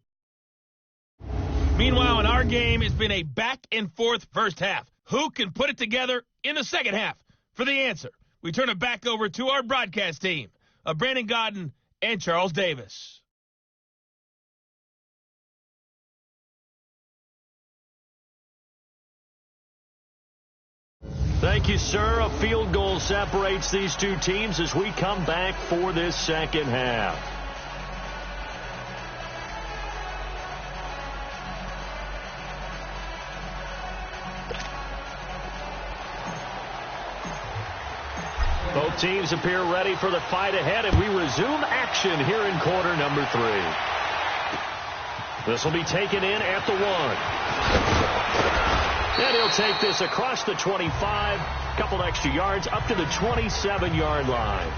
Meanwhile, in our game, it's been a back-and-forth first half. Who can put it together in the second half? For the answer, we turn it back over to our broadcast team of Brandon Godden and Charles Davis. Thank you, sir. A field goal separates these two teams as we come back for this second half. Both teams appear ready for the fight ahead, and we resume action here in quarter number 3. This will be taken in at the 1. And he'll take this across the 25, couple extra yards, up to the 27-yard line.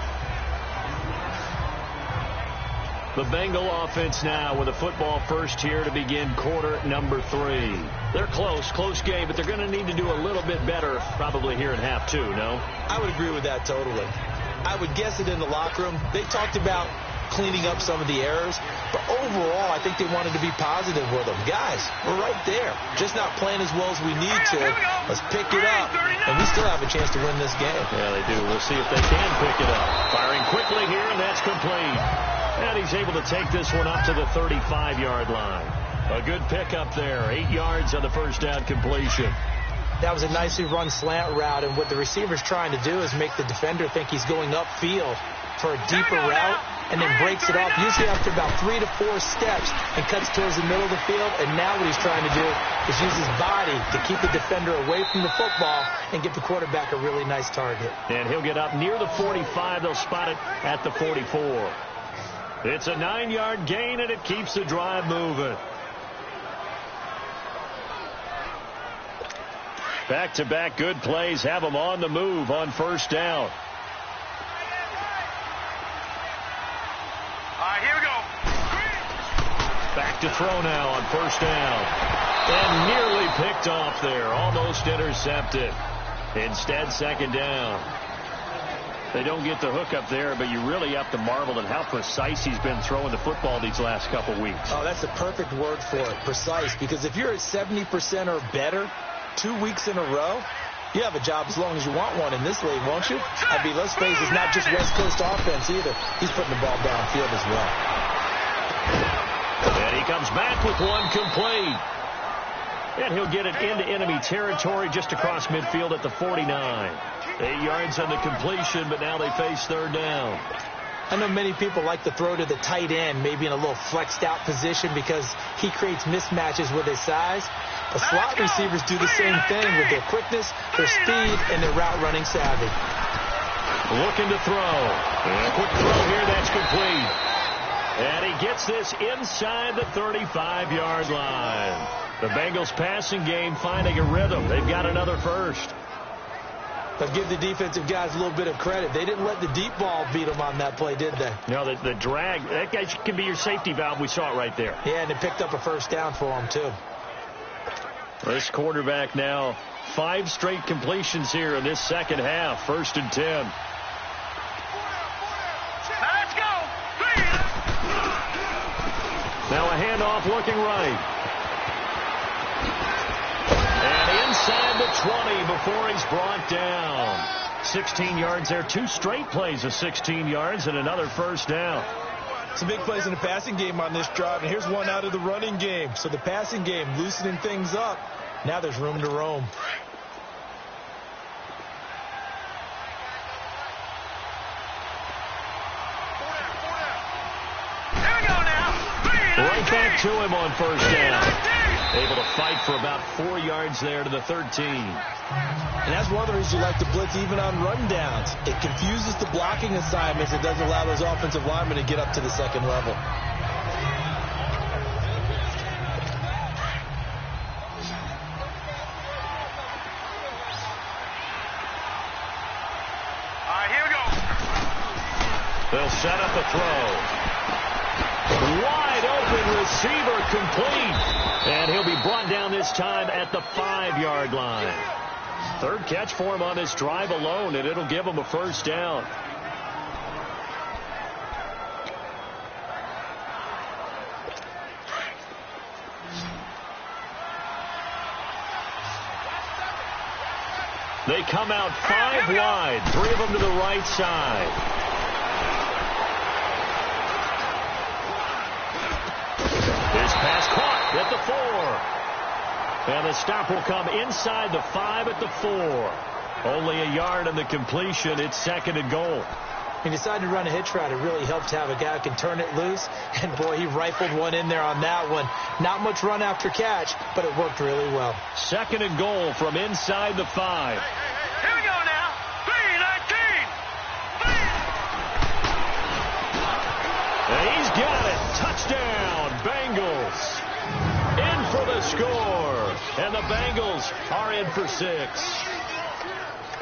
The Bengal offense now with a football first here to begin quarter number 3. They're close game, but they're going to need to do a little bit better probably here in half 2, no? I would agree with that totally. I would guess it in the locker room. They talked about cleaning up some of the errors, but overall, I think they wanted to be positive with them. Guys, we're right there. Just not playing as well as we need to. Let's pick it up, and we still have a chance to win this game. Yeah, they do. We'll see if they can pick it up. Firing quickly here, and that's complete. And he's able to take this one up to the 35-yard line. A good pickup there. 8 yards on the first down completion. That was a nicely run slant route, and what the receiver's trying to do is make the defender think he's going upfield for a deeper route, and then breaks it off, usually after about 3 to 4 steps, and cuts towards the middle of the field. And now what he's trying to do is use his body to keep the defender away from the football and get the quarterback a really nice target. And he'll get up near the 45. They'll spot it at the 44. It's a 9-yard gain, and it keeps the drive moving. Back-to-back good plays have them on the move on first down. Here we go. Back to throw now on first down. And nearly picked off there. Almost intercepted. Instead, second down. They don't get the hook up there, but you really have to marvel at how precise he's been throwing the football these last couple weeks. Oh, that's the perfect word for it, precise. Because if you're at 70% or better 2 weeks in a row, you have a job as long as you want one in this league, won't you? I mean, let's face it, it's not just West Coast offense either. He's putting the ball downfield as well. And he comes back with one complete. And he'll get it into enemy territory just across midfield at the 49. 8 yards on the completion, but now they face third down. I know many people like to throw to the tight end, maybe in a little flexed out position because he creates mismatches with his size. The slot receivers do the same thing with their quickness, their speed, and their route running savvy. Looking to throw. And a quick throw here, that's complete. And he gets this inside the 35-yard line. The Bengals passing game finding a rhythm. They've got another first. But give the defensive guys a little bit of credit. They didn't let the deep ball beat them on that play, did they? No, the drag, that guy can be your safety valve. We saw it right there. Yeah, and they picked up a first down for him, too. This quarterback now 5 straight completions here in this second half. 1st and 10. Let's go. Now a handoff looking right. And inside the 20 before he's brought down. 16 yards there. 2 straight plays of 16 yards and another first down. Some big plays in the passing game on this drive, and here's one out of the running game. So the passing game loosening things up. Now there's room to roam. Right back to him on first down. Able to fight for about 4 yards there to the 13. And that's one of the reasons you like to blitz even on rundowns. It confuses the blocking assignments. It doesn't allow those offensive linemen to get up to the second level. All right, here we go. They'll set up a throw. Wide open receiver complete. And he'll be brought down this time at the 5-yard line. 3rd catch for him on this drive alone, and it'll give him a first down. They come out 5 wide, 3 of them to the right side. His pass caught at the 4. And the stop will come inside the 5 at the 4. Only a yard on the completion. It's 2nd and goal. He decided to run a hitch route. It really helps to have a guy who can turn it loose. And, boy, he rifled one in there on that one. Not much run after catch, but it worked really well. 2nd and goal from inside the 5. Here we go now. 3-19. And he's got it. Touchdown, Bengals. In for the score. And the Bengals are in for 6.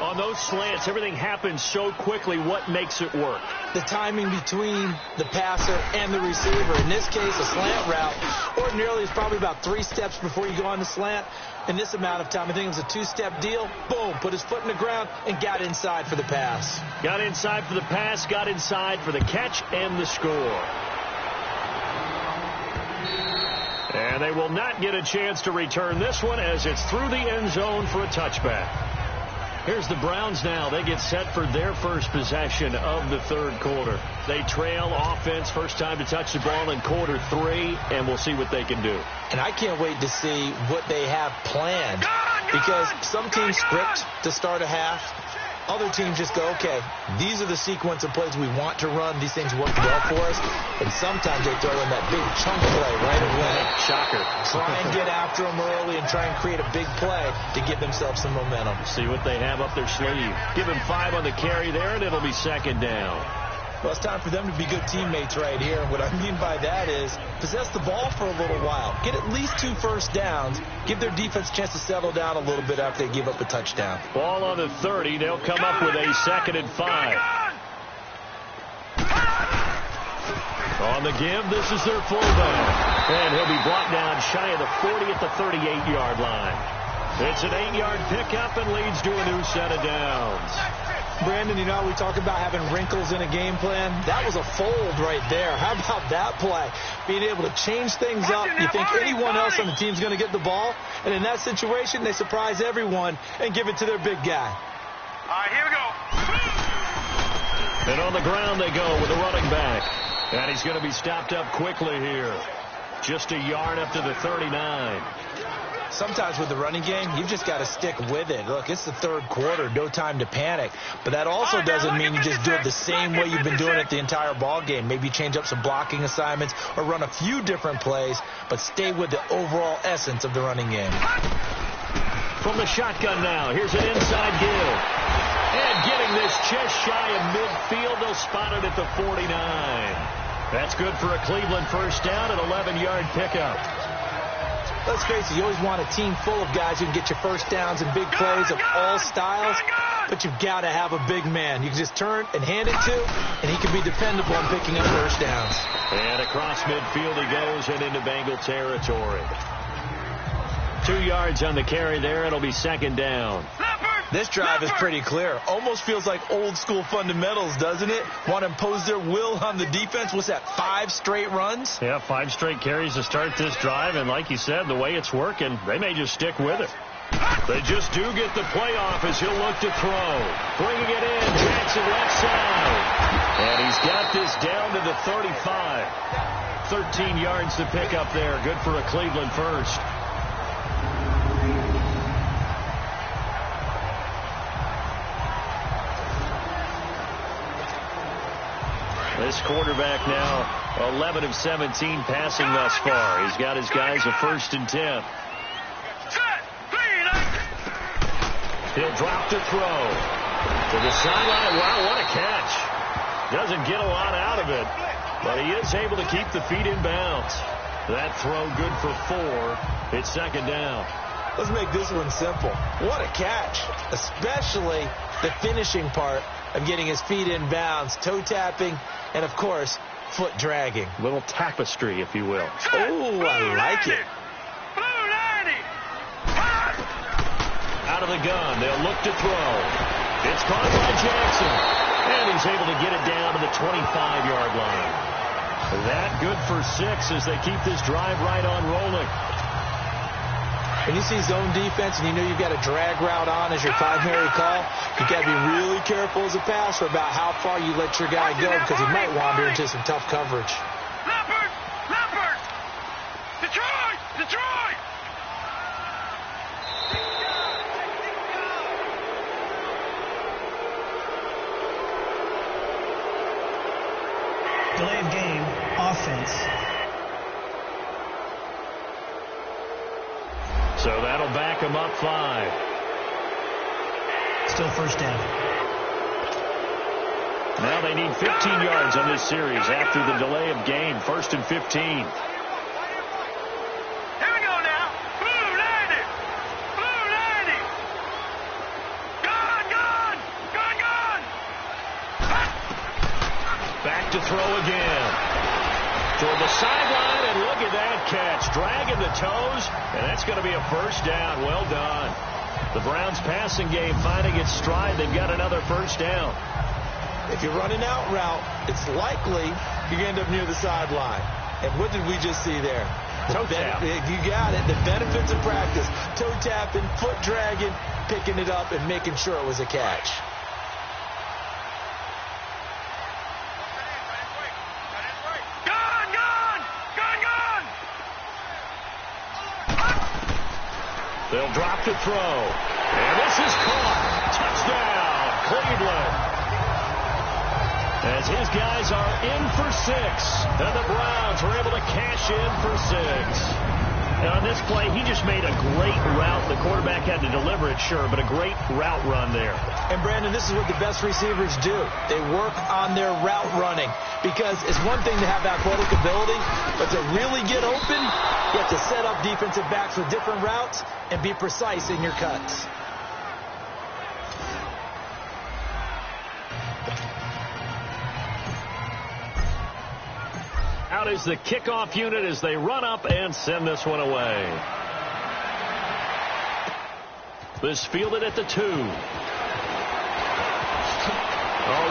On those slants, everything happens so quickly. What makes it work? The timing between the passer and the receiver. In this case, a slant route ordinarily is probably about 3 steps before you go on the slant. In this amount of time, I think it was a 2-step deal. Boom, put his foot in the ground and got inside for the pass. Got inside for the pass, got inside for the catch and the score. And they will not get a chance to return this one as it's through the end zone for a touchback. Here's the Browns now. They get set for their first possession of the 3rd quarter. They trail offense, first time to touch the ball in quarter 3, and we'll see what they can do. And I can't wait to see what they have planned, because some teams script to start a half. Other teams just go, okay, these are the sequence of plays we want to run. These things work well for us. And sometimes they throw in that big chunk play right away. Shocker. Try and get after them early and try and create a big play to give themselves some momentum. See what they have up their sleeve. Give him 5 on the carry there, and it'll be 2nd down. Well, it's time for them to be good teammates right here. And what I mean by that is possess the ball for a little while. Get at least 2 first downs. Give their defense a chance to settle down a little bit after they give up a touchdown. Ball on the 30. They'll come up with a 2nd and 5. On the give, this is their fullback. And he'll be brought down shy of the 40 at the 38-yard line. It's an 8-yard pickup and leads to a new set of downs. Brandon, you know, we talk about having wrinkles in a game plan. That was a fold right there. How about that play? Being able to change things up. You think anyone else on the team's going to get the ball? And in that situation, they surprise everyone and give it to their big guy. All right, here we go. And on the ground they go with the running back. And he's going to be stopped up quickly here. Just a yard up to the 39. Sometimes with the running game, you've just got to stick with it. Look, it's the 3rd quarter, no time to panic. But that also doesn't mean you just do it the same way you've been doing it the entire ball game. Maybe change up some blocking assignments or run a few different plays, but stay with the overall essence of the running game. From the shotgun now, here's an inside give. And getting this just shy of midfield, they'll spot it at the 49. That's good for a Cleveland first down, an 11-yard pickup. Let's face it, you always want a team full of guys who can get you first downs and big plays of all styles, but you've got to have a big man. You can just turn and hand it to, and he can be dependable in picking up first downs. And across midfield he goes and into Bengal territory. 2 yards on the carry there. It'll be 2nd down. This drive is pretty clear. Almost feels like old school fundamentals, doesn't it? Want to impose their will on the defense. What's that, 5 straight runs? Yeah, 5 straight carries to start this drive. And like you said, the way it's working, they may just stick with it. They just do get the playoff as he'll look to throw. Bringing it in, Jackson left side. And he's got this down to the 35. 13 yards to pick up there. Good for a Cleveland first. This quarterback now 11 of 17 passing thus far. He's got his guys a 1st and 10. He'll drop to throw. To the sideline. Wow, what a catch. Doesn't get a lot out of it, but he is able to keep the feet in bounds. That throw good for 4. It's 2nd down. Let's make this one simple. What a catch, especially the finishing part of getting his feet in bounds, toe tapping, and, of course, foot dragging. Little tapestry, if you will. Oh, I like it. Out of the gun, they'll look to throw. It's caught by Jackson, and he's able to get it down to the 25-yard line. That good for 6 as they keep this drive right on rolling. When you see zone defense and you know you've got a drag route on as your primary call, you got to be really careful as a passer about how far you let your guy go because he might wander into some tough coverage. Leopard! Detroit! Delay of game, offense. So that'll back him up 5. Still 1st down. Now they need 15 yards on this series after the delay of game. 1st and 15. Here we go now. Blue 90. Gone. Back to throw again. Toward the sideline, and look at that catch. Dragging the toes, and that's going to be a 1st down. Well done. The Browns' passing game finding its stride. They've got another 1st down. If you're running out route, it's likely you're going to end up near the sideline. And what did we just see there? Toe tap. You got it. The benefits of practice. Toe tapping, foot dragging, picking it up, and making sure it was a catch. They'll drop to throw. And this is caught. Touchdown, Cleveland. As his guys are in for 6. And the Browns were able to cash in for 6. And on this play, he just made a great route. The quarterback had to deliver it, sure, but a great route run there. And, Brandon, this is what the best receivers do. They work on their route running because it's one thing to have athletic ability, but to really get open, you have to set up defensive backs with different routes and be precise in your cuts. Out is the kickoff unit as they run up and send this one away. This fielded at the 2. Oh,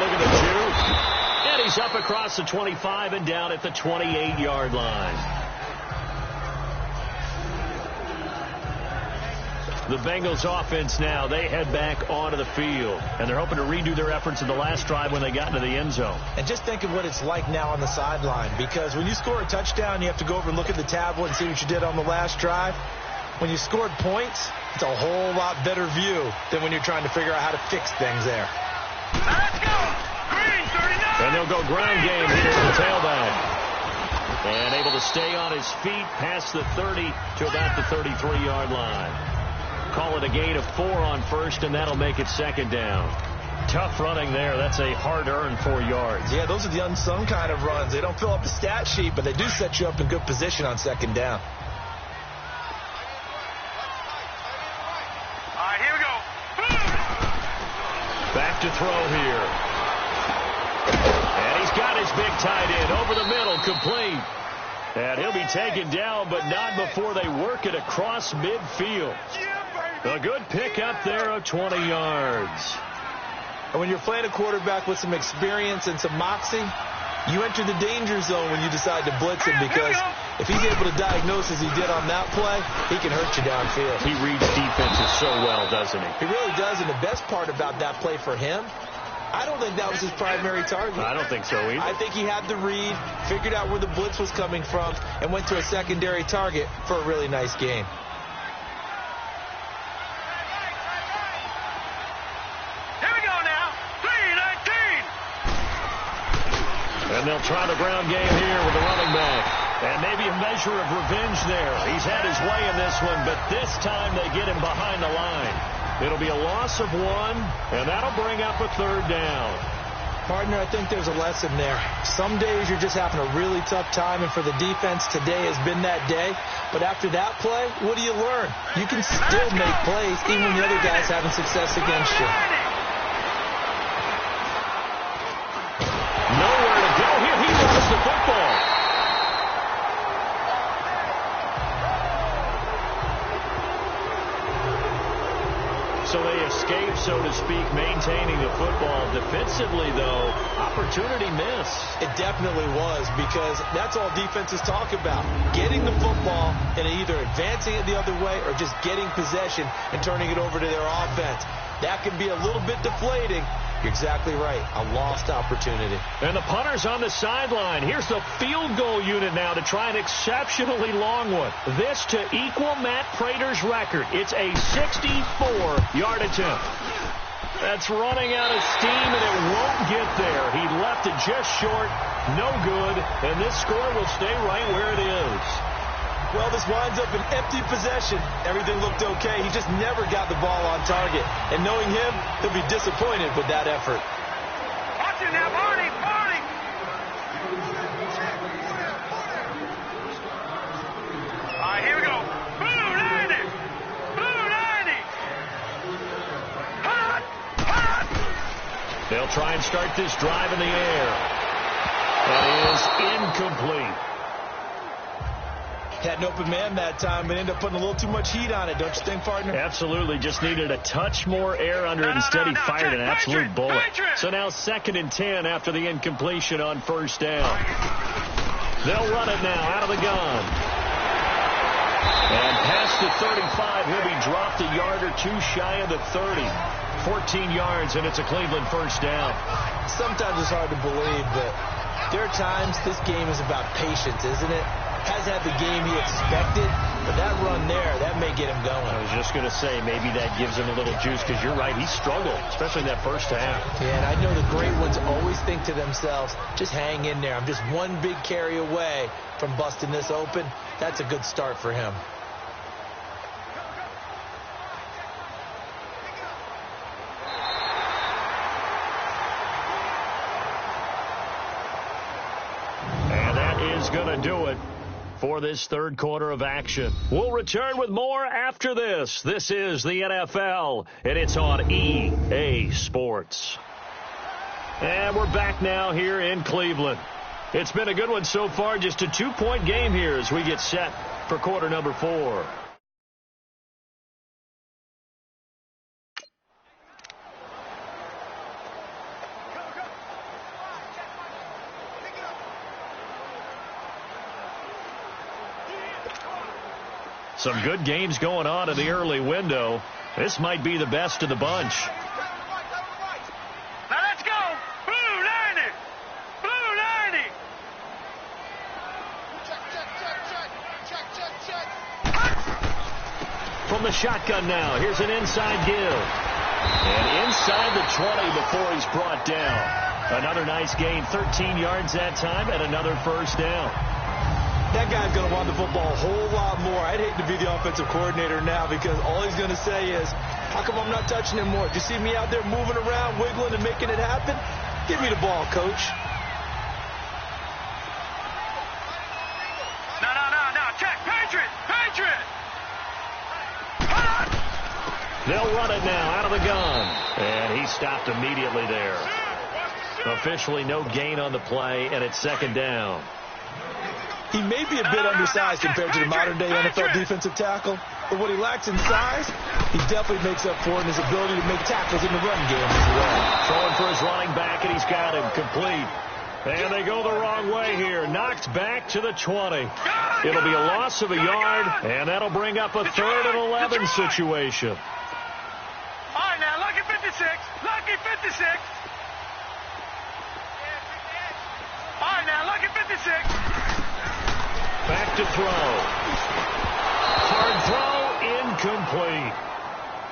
look at the juke. And he's up across the 25 and down at the 28-yard line. The Bengals offense now, they head back onto the field. And they're hoping to redo their efforts in the last drive when they got into the end zone. And just think of what it's like now on the sideline. Because when you score a touchdown, you have to go over and look at the tablet and see what you did on the last drive. When you scored points, it's a whole lot better view than when you're trying to figure out how to fix things there. Let's go! Green 39! And they'll go ground game here to the tailback. And able to stay on his feet past the 30 to about the 33-yard line. Call it a gain of 4 on 1st, and that'll make it 2nd down. Tough running there. That's a hard-earned 4 yards. Yeah, those are the unsung kind of runs. They don't fill up the stat sheet, but they do set you up in good position on 2nd down. All right, here we go. Back to throw here. And he's got his big tight end over the middle, complete. And he'll be taken down, but not before they work it across midfield. A good pickup there of 20 yards. And when you're playing a quarterback with some experience and some moxie, you enter the danger zone when you decide to blitz him because if he's able to diagnose as he did on that play, he can hurt you downfield. He reads defenses so well, doesn't he? He really does, and the best part about that play for him, I don't think that was his primary target. I don't think so either. I think he had the read, figured out where the blitz was coming from, and went to a secondary target for a really nice game. Here we go now. 3-19. And they'll try the ground game here with the running back. And maybe a measure of revenge there. He's had his way in this one, but this time they get him behind the line. It'll be a loss of 1, and that'll bring up a 3rd down. Partner, I think there's a lesson there. Some days you're just having a really tough time, and for the defense, today has been that day. But after that play, what do you learn? You can still make plays even when the other guy's having success against you. Nowhere to go here. He lost the football. So they escape, so to speak, maintaining the football. Defensively, though, opportunity missed. It definitely was, because that's all defenses talk about. Getting the football and either advancing it the other way or just getting possession and turning it over to their offense. That can be a little bit deflating. You're exactly right. A lost opportunity. And the punter's on the sideline. Here's the field goal unit now to try an exceptionally long one. This to equal Matt Prater's record. It's a 64-yard attempt. That's running out of steam, and it won't get there. He left it just short. No good. And this score will stay right where it is. Well, this winds up an empty possession. Everything looked okay. He just never got the ball on target. And knowing him, he'll be disappointed with that effort. Watch it now, Barney, Barney. All right, here we go. Blue 90. Blue 90. Hot, hot. They'll try and start this drive in the air. That is incomplete. Had an open man that time, but ended up putting a little too much heat on it, don't you think, partner? Absolutely. Just needed a touch more air under it. Instead, he fired an absolute bullet. So now 2nd and 10 after the incompletion on 1st down. They'll run it now out of the gun. And past the 35, he'll be dropped a yard or 2 shy of the 30. 14 yards, and it's a Cleveland 1st down. Sometimes it's hard to believe, but there are times this game is about patience, isn't it? Has had the game he expected, but that run there, that may get him going. I was just going to say, maybe that gives him a little juice, because you're right, he struggled, especially in that 1st half. Yeah, and I know the great ones always think to themselves, just hang in there. I'm just one big carry away from busting this open. That's a good start for him. And that is going to do it for this 3rd quarter of action. We'll return with more after this. This is the NFL, and it's on EA Sports. And we're back now here in Cleveland. It's been a good one so far, just a 2-point game here as we get set for quarter number 4. Some good games going on in the early window. This might be the best of the bunch. Now let's go. Blue 90. Blue 90. From the shotgun now, here's an inside give. And inside the 20 before he's brought down. Another nice gain, 13 yards that time, and another 1st down. That guy's going to want the football a whole lot more. I'd hate to be the offensive coordinator now, because all he's going to say is, how come I'm not touching him more? Do you see me out there moving around, wiggling, and making it happen? Give me the ball, coach. No. Check. Patriot. They'll run it now out of the gun. And he stopped immediately there. Officially no gain on the play, and it's 2nd down. He may be a bit undersized compared to the modern-day NFL defensive tackle, but what he lacks in size, he definitely makes up for in his ability to make tackles in the run game as well. Throwing for his running back, and he's got him complete. And they go the wrong way here. Knocked back to the 20. It'll be a loss of a yard, and that'll bring up a 3rd and 11 situation. All right, now, lucky 56. Lucky 56. All right, now, lucky 56. Back to throw. Hard throw, incomplete.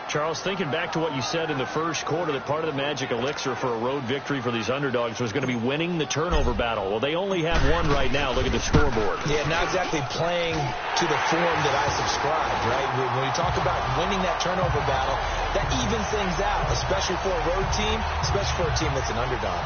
Charles, thinking back to what you said in the first quarter, that part of the magic elixir for a road victory for these underdogs was going to be winning the turnover battle. Well, they only have one right now. Look at the scoreboard. Yeah, not exactly playing to the form that I subscribe, right? When we talk about winning that turnover battle, that evens things out, especially for a road team, especially for a team that's an underdog.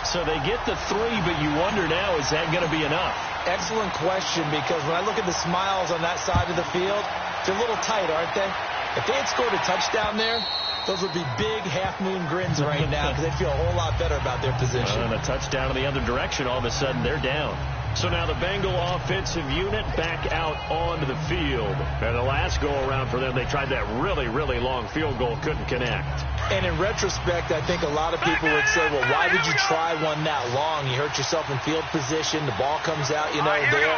So they get the 3, but you wonder now, is that going to be enough? Excellent question, because when I look at the smiles on that side of the field, they're a little tight, aren't they? If they had scored a touchdown there, those would be big half-moon grins right now because they'd feel a whole lot better about their position. And a touchdown in the other direction, all of a sudden they're down. So now the Bengal offensive unit back out onto the field. And the last go-around for them, they tried that really, really long field goal, couldn't connect. And in retrospect, I think a lot of people would say, well, why did you try one that long? You hurt yourself in field position. The ball comes out, you know, there.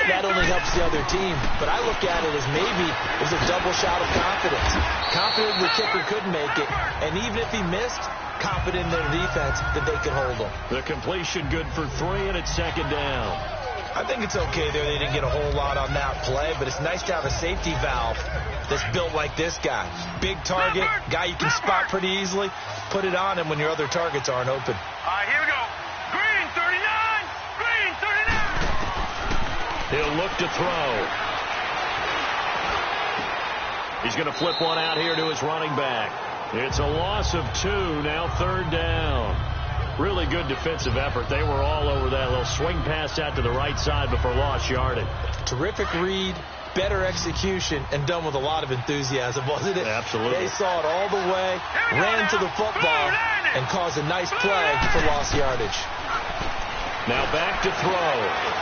That only helps the other team. But I look at it as maybe it was a double shot of confidence. Confident the kicker could make it. And even if he missed, confident in their defense that they could hold him. The completion good for 3, and it's 2nd down. I think it's okay there. They didn't get a whole lot on that play, but it's nice to have a safety valve that's built like this guy. Big target, guy you can spot pretty easily. Put it on him when your other targets aren't open. All right, here we go. Green 39. Green 39. He'll look to throw. He's going to flip one out here to his running back. It's a loss of 2, now 3rd down. Really good defensive effort. They were all over that little swing pass out to the right side before lost yardage. Terrific read, better execution, and done with a lot of enthusiasm, wasn't it? Absolutely. They saw it all the way, ran to the football, and caused a nice play for lost yardage. Now back to throw.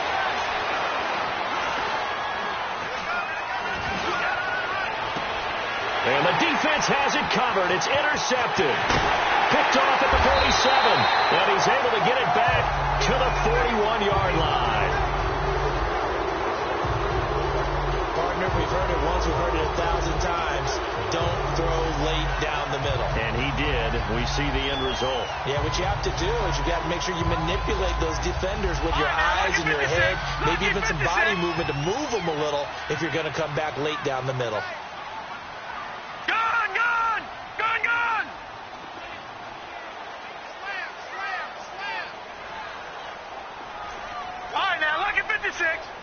And the defense has it covered. It's intercepted. Picked off at the 47. And he's able to get it back to the 41-yard line. Partner, we've heard it once, we've heard it 1,000 times. Don't throw late down the middle. And he did. We see the end result. Yeah, what you have to do is you got to make sure you manipulate those defenders with your eyes and your head, maybe even some body movement to move them a little if you're going to come back late down the middle.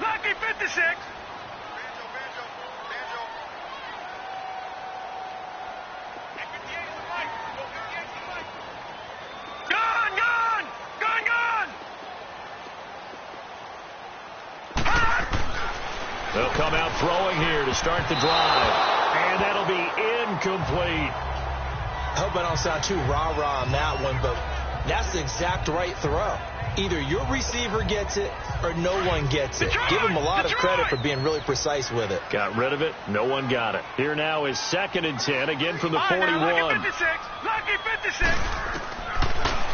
Lucky 56. Gone. They'll come out throwing here to start the drive. And that'll be incomplete. I hope I don't sound too rah-rah on that one, but that's the exact right throw. Either your receiver gets it or no one gets it. Give him a lot of credit for being really precise with it. Got rid of it. No one got it. Here now is 2nd and 10, again from the 41. Lucky 56. Lucky 56.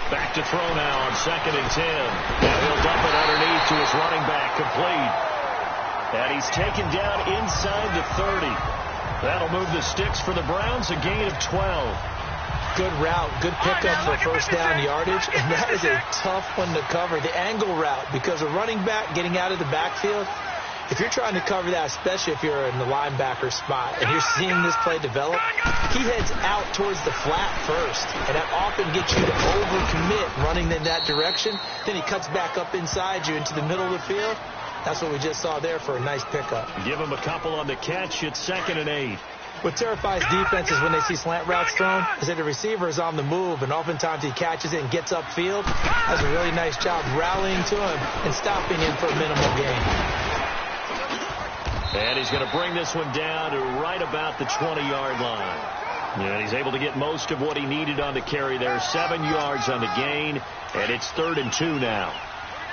Back to throw now on 2nd and 10. Now he'll dump it underneath to his running back, complete. And he's taken down inside the 30. That'll move the sticks for the Browns, a gain of 12. Good route, good pickup for first down yardage, and that is a tough one to cover. The angle route, because a running back getting out of the backfield, if you're trying to cover that, especially if you're in the linebacker spot, and you're seeing this play develop, he heads out towards the flat first, and that often gets you to overcommit running in that direction. Then he cuts back up inside you into the middle of the field. That's what we just saw there for a nice pickup. Give him a couple on the catch. It's 2nd and 8. What terrifies defenses when they see slant routes thrown is that the receiver is on the move, and oftentimes he catches it and gets upfield. Does a really nice job rallying to him and stopping him for a minimal gain. And he's going to bring this one down to right about the 20-yard line. And he's able to get most of what he needed on the carry there. 7 yards on the gain, and it's 3rd and 2 now.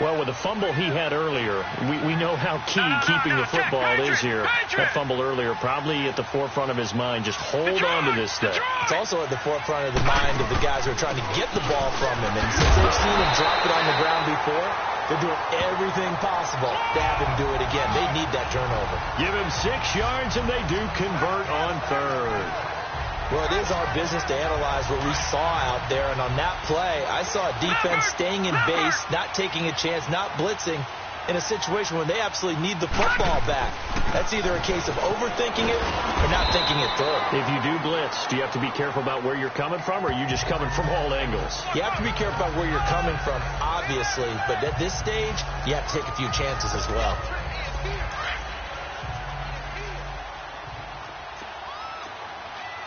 Well, with the fumble he had earlier, we know how key keeping the football is here. That fumble earlier probably at the forefront of his mind. Just hold on to this thing. It's also at the forefront of the mind of the guys who are trying to get the ball from him. And since they've seen him drop it on the ground before, they're doing everything possible to have him do it again. They need that turnover. Give him 6 yards, and they do convert on third. Well, it is our business to analyze what we saw out there. And on that play, I saw a defense staying in base, not taking a chance, not blitzing in a situation when they absolutely need the football back. That's either a case of overthinking it or not thinking it through. If you do blitz, do you have to be careful about where you're coming from, or are you just coming from all angles? You have to be careful about where you're coming from, obviously. But at this stage, you have to take a few chances as well.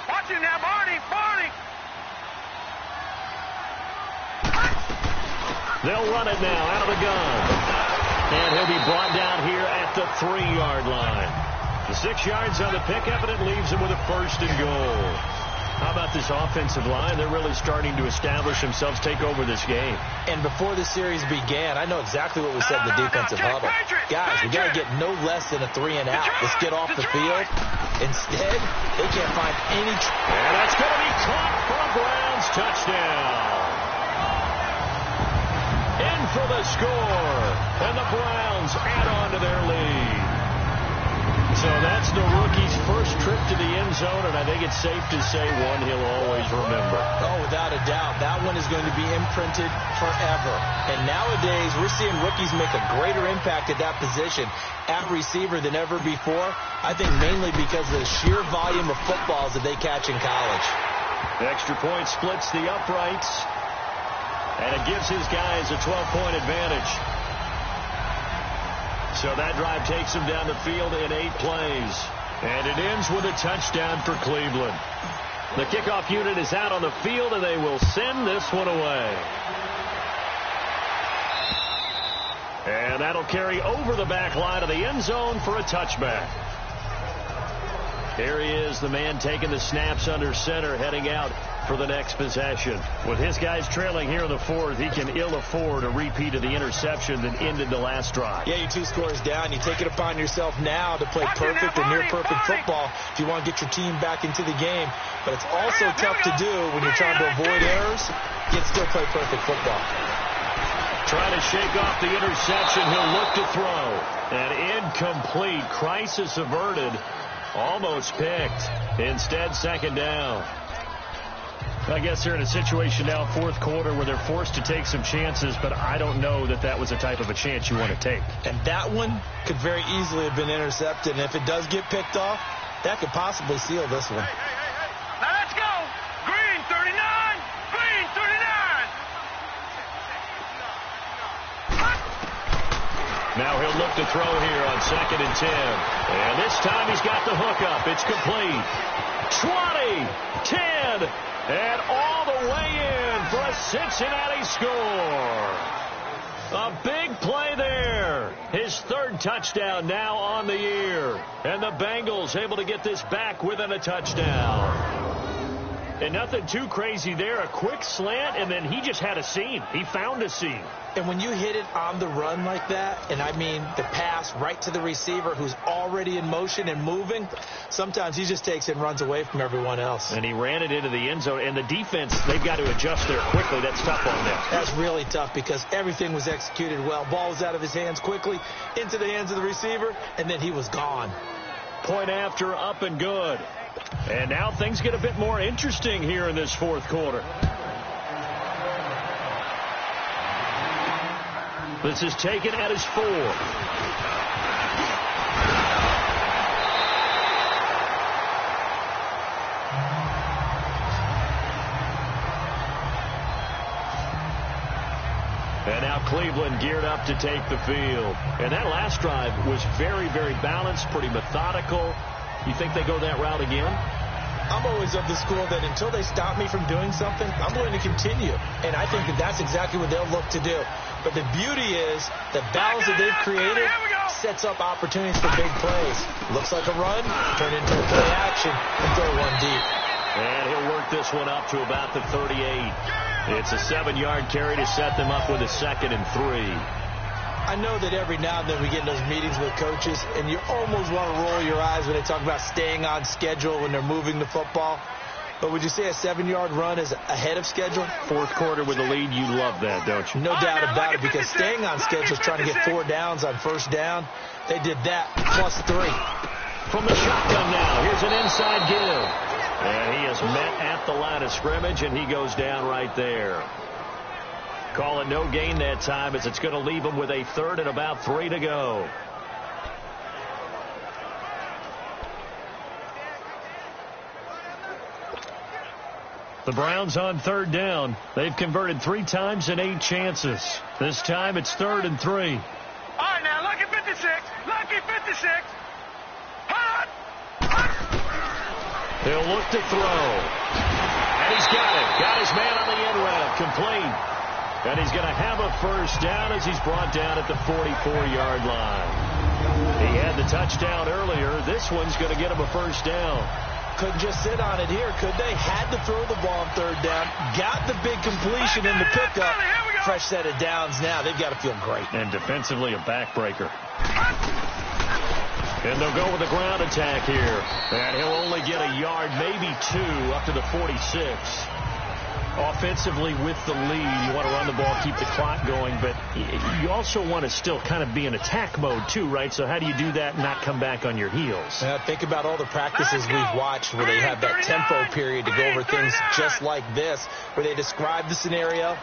Watch him now, Barney! They'll run it now out of the gun. And he'll be brought down here at the 3-yard line. The 6 yards on the pickup, and it leaves him with a 1st and goal. How about this offensive line? They're really starting to establish themselves, take over this game. And before the series began, I know exactly what we said in the defensive huddle. Guys, we got to get no less than a 3-and-out. Let's get off the field. Instead, they can't find any... And that's going to be caught for a Browns touchdown. In for the score. And the Browns add on to their lead. So that's the rookie's first trip to the end zone, and I think it's safe to say one he'll always remember. Oh, without a doubt. That one is going to be imprinted forever. And nowadays, we're seeing rookies make a greater impact at that position at receiver than ever before. I think mainly because of the sheer volume of footballs that they catch in college. The extra point splits the uprights, and it gives his guys a 12-point advantage. So that drive takes him down the field in 8 plays. And it ends with a touchdown for Cleveland. The kickoff unit is out on the field, and they will send this one away. And that'll carry over the back line of the end zone for a touchback. Here he is, the man taking the snaps under center, heading out for the next possession. With his guys trailing here in the 4th, he can ill afford a repeat of the interception that ended the last drive. Yeah, you're 2 scores down. You take it upon yourself now to play perfect or near-perfect football if you want to get your team back into the game. But it's also tough to do when you're trying to avoid errors, yet still play perfect football. Trying to shake off the interception. He'll look to throw. And incomplete. Crisis averted. Almost picked. Instead, 2nd down. I guess they're in a situation now, 4th quarter, where they're forced to take some chances, but I don't know that that was the type of a chance you want to take. And that one could very easily have been intercepted. And if it does get picked off, that could possibly seal this one. Now let's go! Green 39! Green 39! Now he'll look to throw here on 2nd and 10. And this time he's got the hook up. It's complete. 20, 10, and all the way in for a Cincinnati score. A big play there. His 3rd touchdown now on the year. And the Bengals able to get this back within a touchdown. And nothing too crazy there. A quick slant, and then he just had a seam. He found a seam. And when you hit it on the run like that, and I mean the pass right to the receiver who's already in motion and moving, sometimes he just takes it and runs away from everyone else. And he ran it into the end zone. And the defense, they've got to adjust there quickly. That's tough on them. That's really tough because everything was executed well. Ball was out of his hands quickly, into the hands of the receiver, and then he was gone. Point after, up and good. And now things get a bit more interesting here in this 4th quarter. This is taken at his 4. And now Cleveland geared up to take the field. And that last drive was very, very balanced, pretty methodical. You think they go that route again? I'm always of the school that until they stop me from doing something, I'm going to continue. And I think that that's exactly what they'll look to do. But the beauty is the balance that they've created sets up opportunities for big plays. Looks like a run, turn into a play action, and throw one deep. And he'll work this one up to about the 38. It's a 7-yard carry to set them up with a 2nd and 3. I know that every now and then we get in those meetings with coaches, and you almost want to roll your eyes when they talk about staying on schedule when they're moving the football. But would you say a 7-yard run is ahead of schedule? Fourth quarter with the lead, you love that, don't you? No doubt about it, because staying on schedule is trying to get 4 downs on first down. They did that plus 3. From the shotgun now, here's an inside give. And he is met at the line of scrimmage, and he goes down right there. Call it no gain that time, as it's going to leave him with a 3rd and about 3 to go. The Browns on 3rd down. They've converted 3 times in 8 chances. This time it's 3rd and 3. All right, now, lucky 56. Lucky 56. Hot. He'll look to throw. And he's got it. Got his man on the end route. Complete. And he's going to have a first down as he's brought down at the 44-yard line. He had the touchdown earlier. This one's going to get him a first down. Couldn't just sit on it here, could they? Had to throw the ball on 3rd down. Got the big completion in the pickup. Fresh set of downs now. They've got to feel great. And defensively, a backbreaker. And they'll go with the ground attack here. And he'll only get a yard, maybe 2, up to the 46. Offensively with the lead, you want to run the ball, keep the clock going, but you also want to still kind of be in attack mode too, right? So how do you do that and not come back on your heels? Think about all the practices we've watched where they have that tempo period to go over things just like this, where they describe the scenario,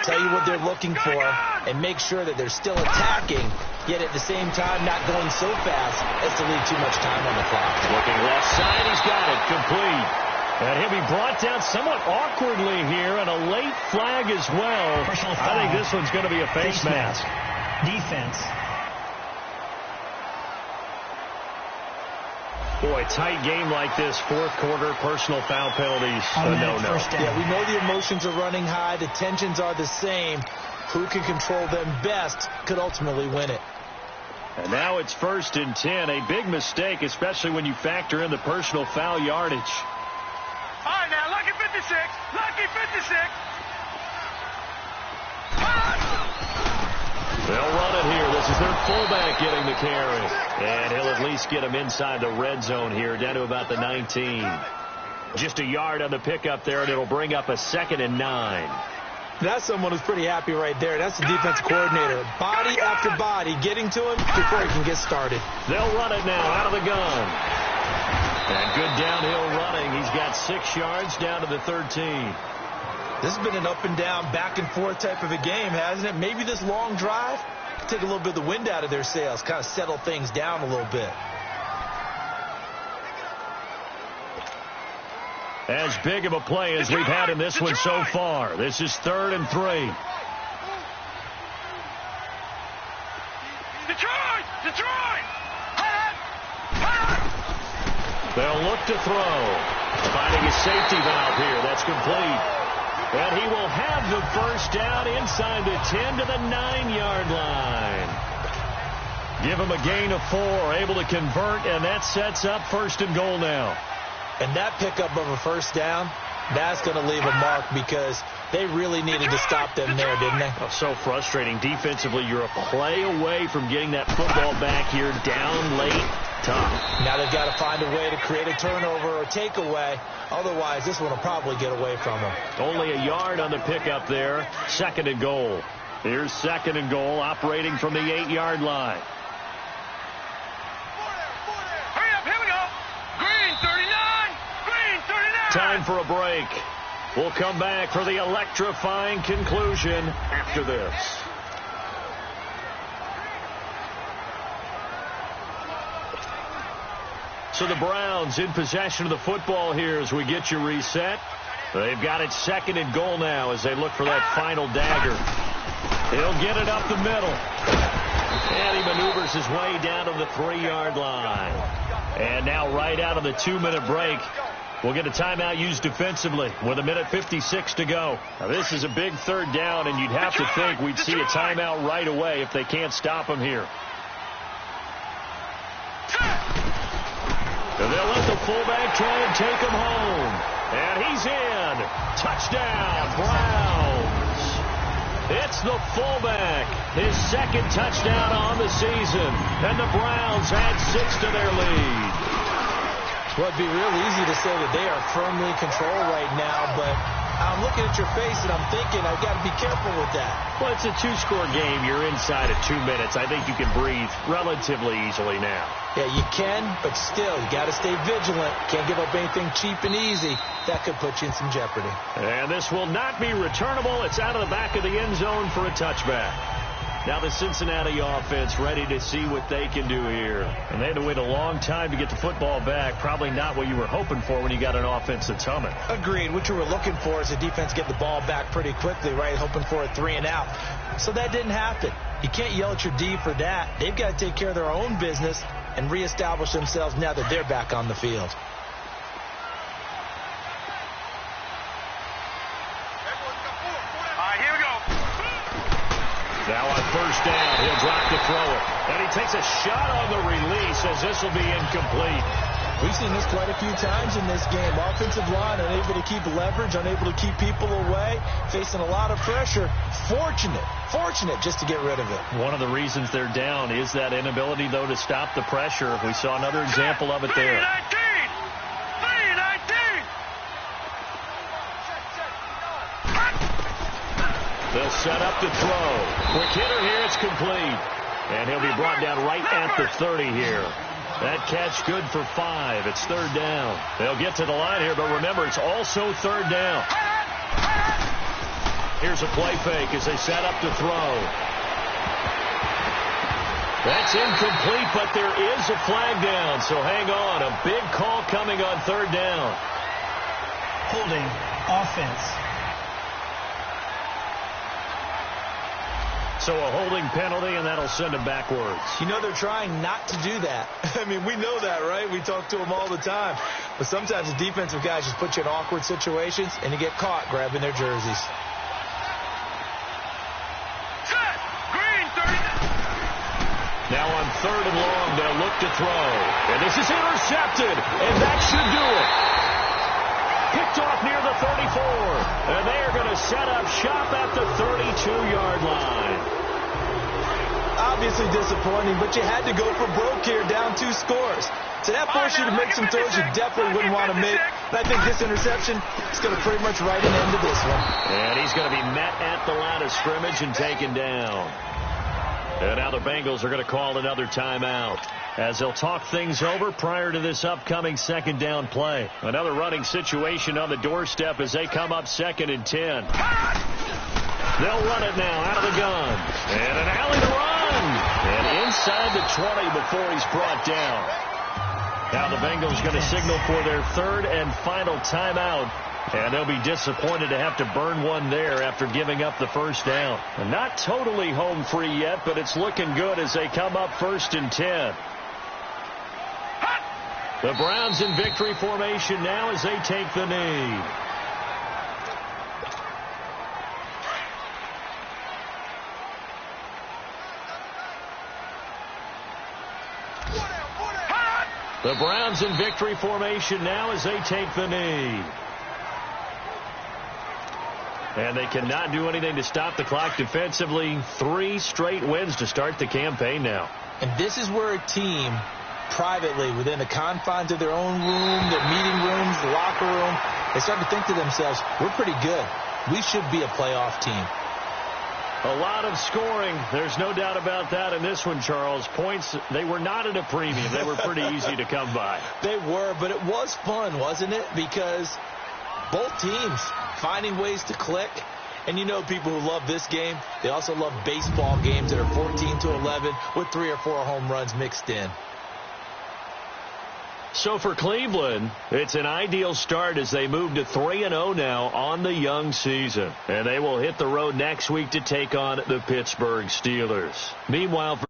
tell you what they're looking for, and make sure that they're still attacking, yet at the same time not going so fast as to leave too much time on the clock. Looking left side, he's got it, complete. And he'll be brought down somewhat awkwardly here, and a late flag as well. I think this one's going to be a face mask. Defense. Boy, tight game like this, 4th quarter, personal foul penalties. No. Yeah, we know the emotions are running high. The tensions are the same. Who can control them best could ultimately win it. And now it's 1st and 10. A big mistake, especially when you factor in the personal foul yardage. All right, now, lucky 56. Lucky 56. They'll run it here. This is their fullback getting the carry. And he'll at least get him inside the red zone here, down to about the 19. Just a yard on the pickup there, and it'll bring up a 2nd and 9. That's someone who's pretty happy right there. That's the defensive coordinator. Body after body getting to him before he can get started. They'll run it now out of the gun. And good downhill running. He's got 6 yards down to the 13. This has been an up and down, back and forth type of a game, hasn't it? Maybe this long drive take a little bit of the wind out of their sails, kind of settle things down a little bit. As big of a play as we've had in this one so far. This is 3rd and 3. Detroit! They'll look to throw. Finding a safety valve here. That's complete. And he will have the first down inside the 10 to the 9-yard line. Give him a gain of 4. Able to convert, and that sets up 1st and goal now. And that pickup of a first down, that's going to leave a mark because they really needed to stop them there, didn't they? Oh, so frustrating. Defensively, you're a play away from getting that football back here down late. Tough. Now they've got to find a way to create a turnover or takeaway. Otherwise, this one will probably get away from them. Only a yard on the pickup there. 2nd and goal. Here's 2nd and goal, operating from the 8-yard line. Hurry up, here we go. Green 39. Green 39. Time for a break. We'll come back for the electrifying conclusion after this. So the Browns in possession of the football here as we get you reset. They've got it 2nd and goal now as they look for that final dagger. He'll get it up the middle. And he maneuvers his way down to the 3-yard line. And now right out of the 2-minute break, we'll get a timeout used defensively with 1:56 to go. Now this is a big 3rd down, and you'd have to think we'd see a timeout right away if they can't stop him here. And they'll let the fullback try and take him home. And he's in. Touchdown, Browns. It's the fullback. His second touchdown on the season. And the Browns add 6 to their lead. Well, it'd be real easy to say that they are firmly in control right now, but I'm looking at your face and I'm thinking I've got to be careful with that. Well, it's a 2-score game. You're inside of 2 minutes. I think you can breathe relatively easily now. Yeah, you can, but still, you got to stay vigilant. Can't give up anything cheap and easy. That could put you in some jeopardy. And this will not be returnable. It's out of the back of the end zone for a touchback. Now the Cincinnati offense ready to see what they can do here. And they had to wait a long time to get the football back. Probably not what you were hoping for when you got an offense that's humming. Agreed. What you were looking for is the defense get the ball back pretty quickly, right? Hoping for a 3 and out. So that didn't happen. You can't yell at your D for that. They've got to take care of their own business and reestablish themselves now that they're back on the field. Now on first down, he'll drop to throw it. And he takes a shot on the release as this will be incomplete. We've seen this quite a few times in this game. Offensive line unable to keep leverage, unable to keep people away, facing a lot of pressure. Fortunate just to get rid of it. One of the reasons they're down is that inability, though, to stop the pressure. We saw another example of it there. They'll set up to throw. Quick hitter here, it's complete. And he'll be brought down right at the 30 here. That catch good for 5. It's third down. They'll get to the line here, but remember, it's also third down. Here's a play fake as they set up to throw. That's incomplete, but there is a flag down, so hang on. A big call coming on third down. Holding offense. So a holding penalty, and that'll send him backwards. You know they're trying not to do that. I mean, we know that, right? We talk to them all the time. But sometimes the defensive guys just put you in awkward situations, and you get caught grabbing their jerseys. Now on third and long, they'll look to throw. And this is intercepted, and that should do it. Picked off near the 34. And they are going to set up shop at the 32-yard line. Obviously disappointing, but you had to go for broke here, down 2 scores. So that forced you to make some throws you definitely wouldn't want to make. And I think this interception is going to pretty much write an end to this one. And he's going to be met at the line of scrimmage and taken down. And now the Bengals are going to call another timeout as they'll talk things over prior to this upcoming second down play. Another running situation on the doorstep as they come up 2nd and 10. They'll run it now out of the gun. And an alley to run. And inside the 20 before he's brought down. Now the Bengals going to signal for their third and final timeout. And they'll be disappointed to have to burn one there after giving up the first down. And not totally home free yet, but it's looking good as they come up 1st and 10. The Browns in victory formation now as they take the knee. The Browns in victory formation now as they take the knee. And they cannot do anything to stop the clock defensively. 3 straight wins to start the campaign now. And this is where a team, privately, within the confines of their own room, their meeting rooms, the locker room, they start to think to themselves, we're pretty good. We should be a playoff team. A lot of scoring. There's no doubt about that in this one, Charles. Points, they were not at a premium. They were pretty easy to come by. They were, but it was fun, wasn't it? Because both teams finding ways to click. And you know people who love this game, they also love baseball games that are 14-11 with 3 or 4 home runs mixed in. So for Cleveland, it's an ideal start as they move to 3-0 now on the young season. And they will hit the road next week to take on the Pittsburgh Steelers. Meanwhile,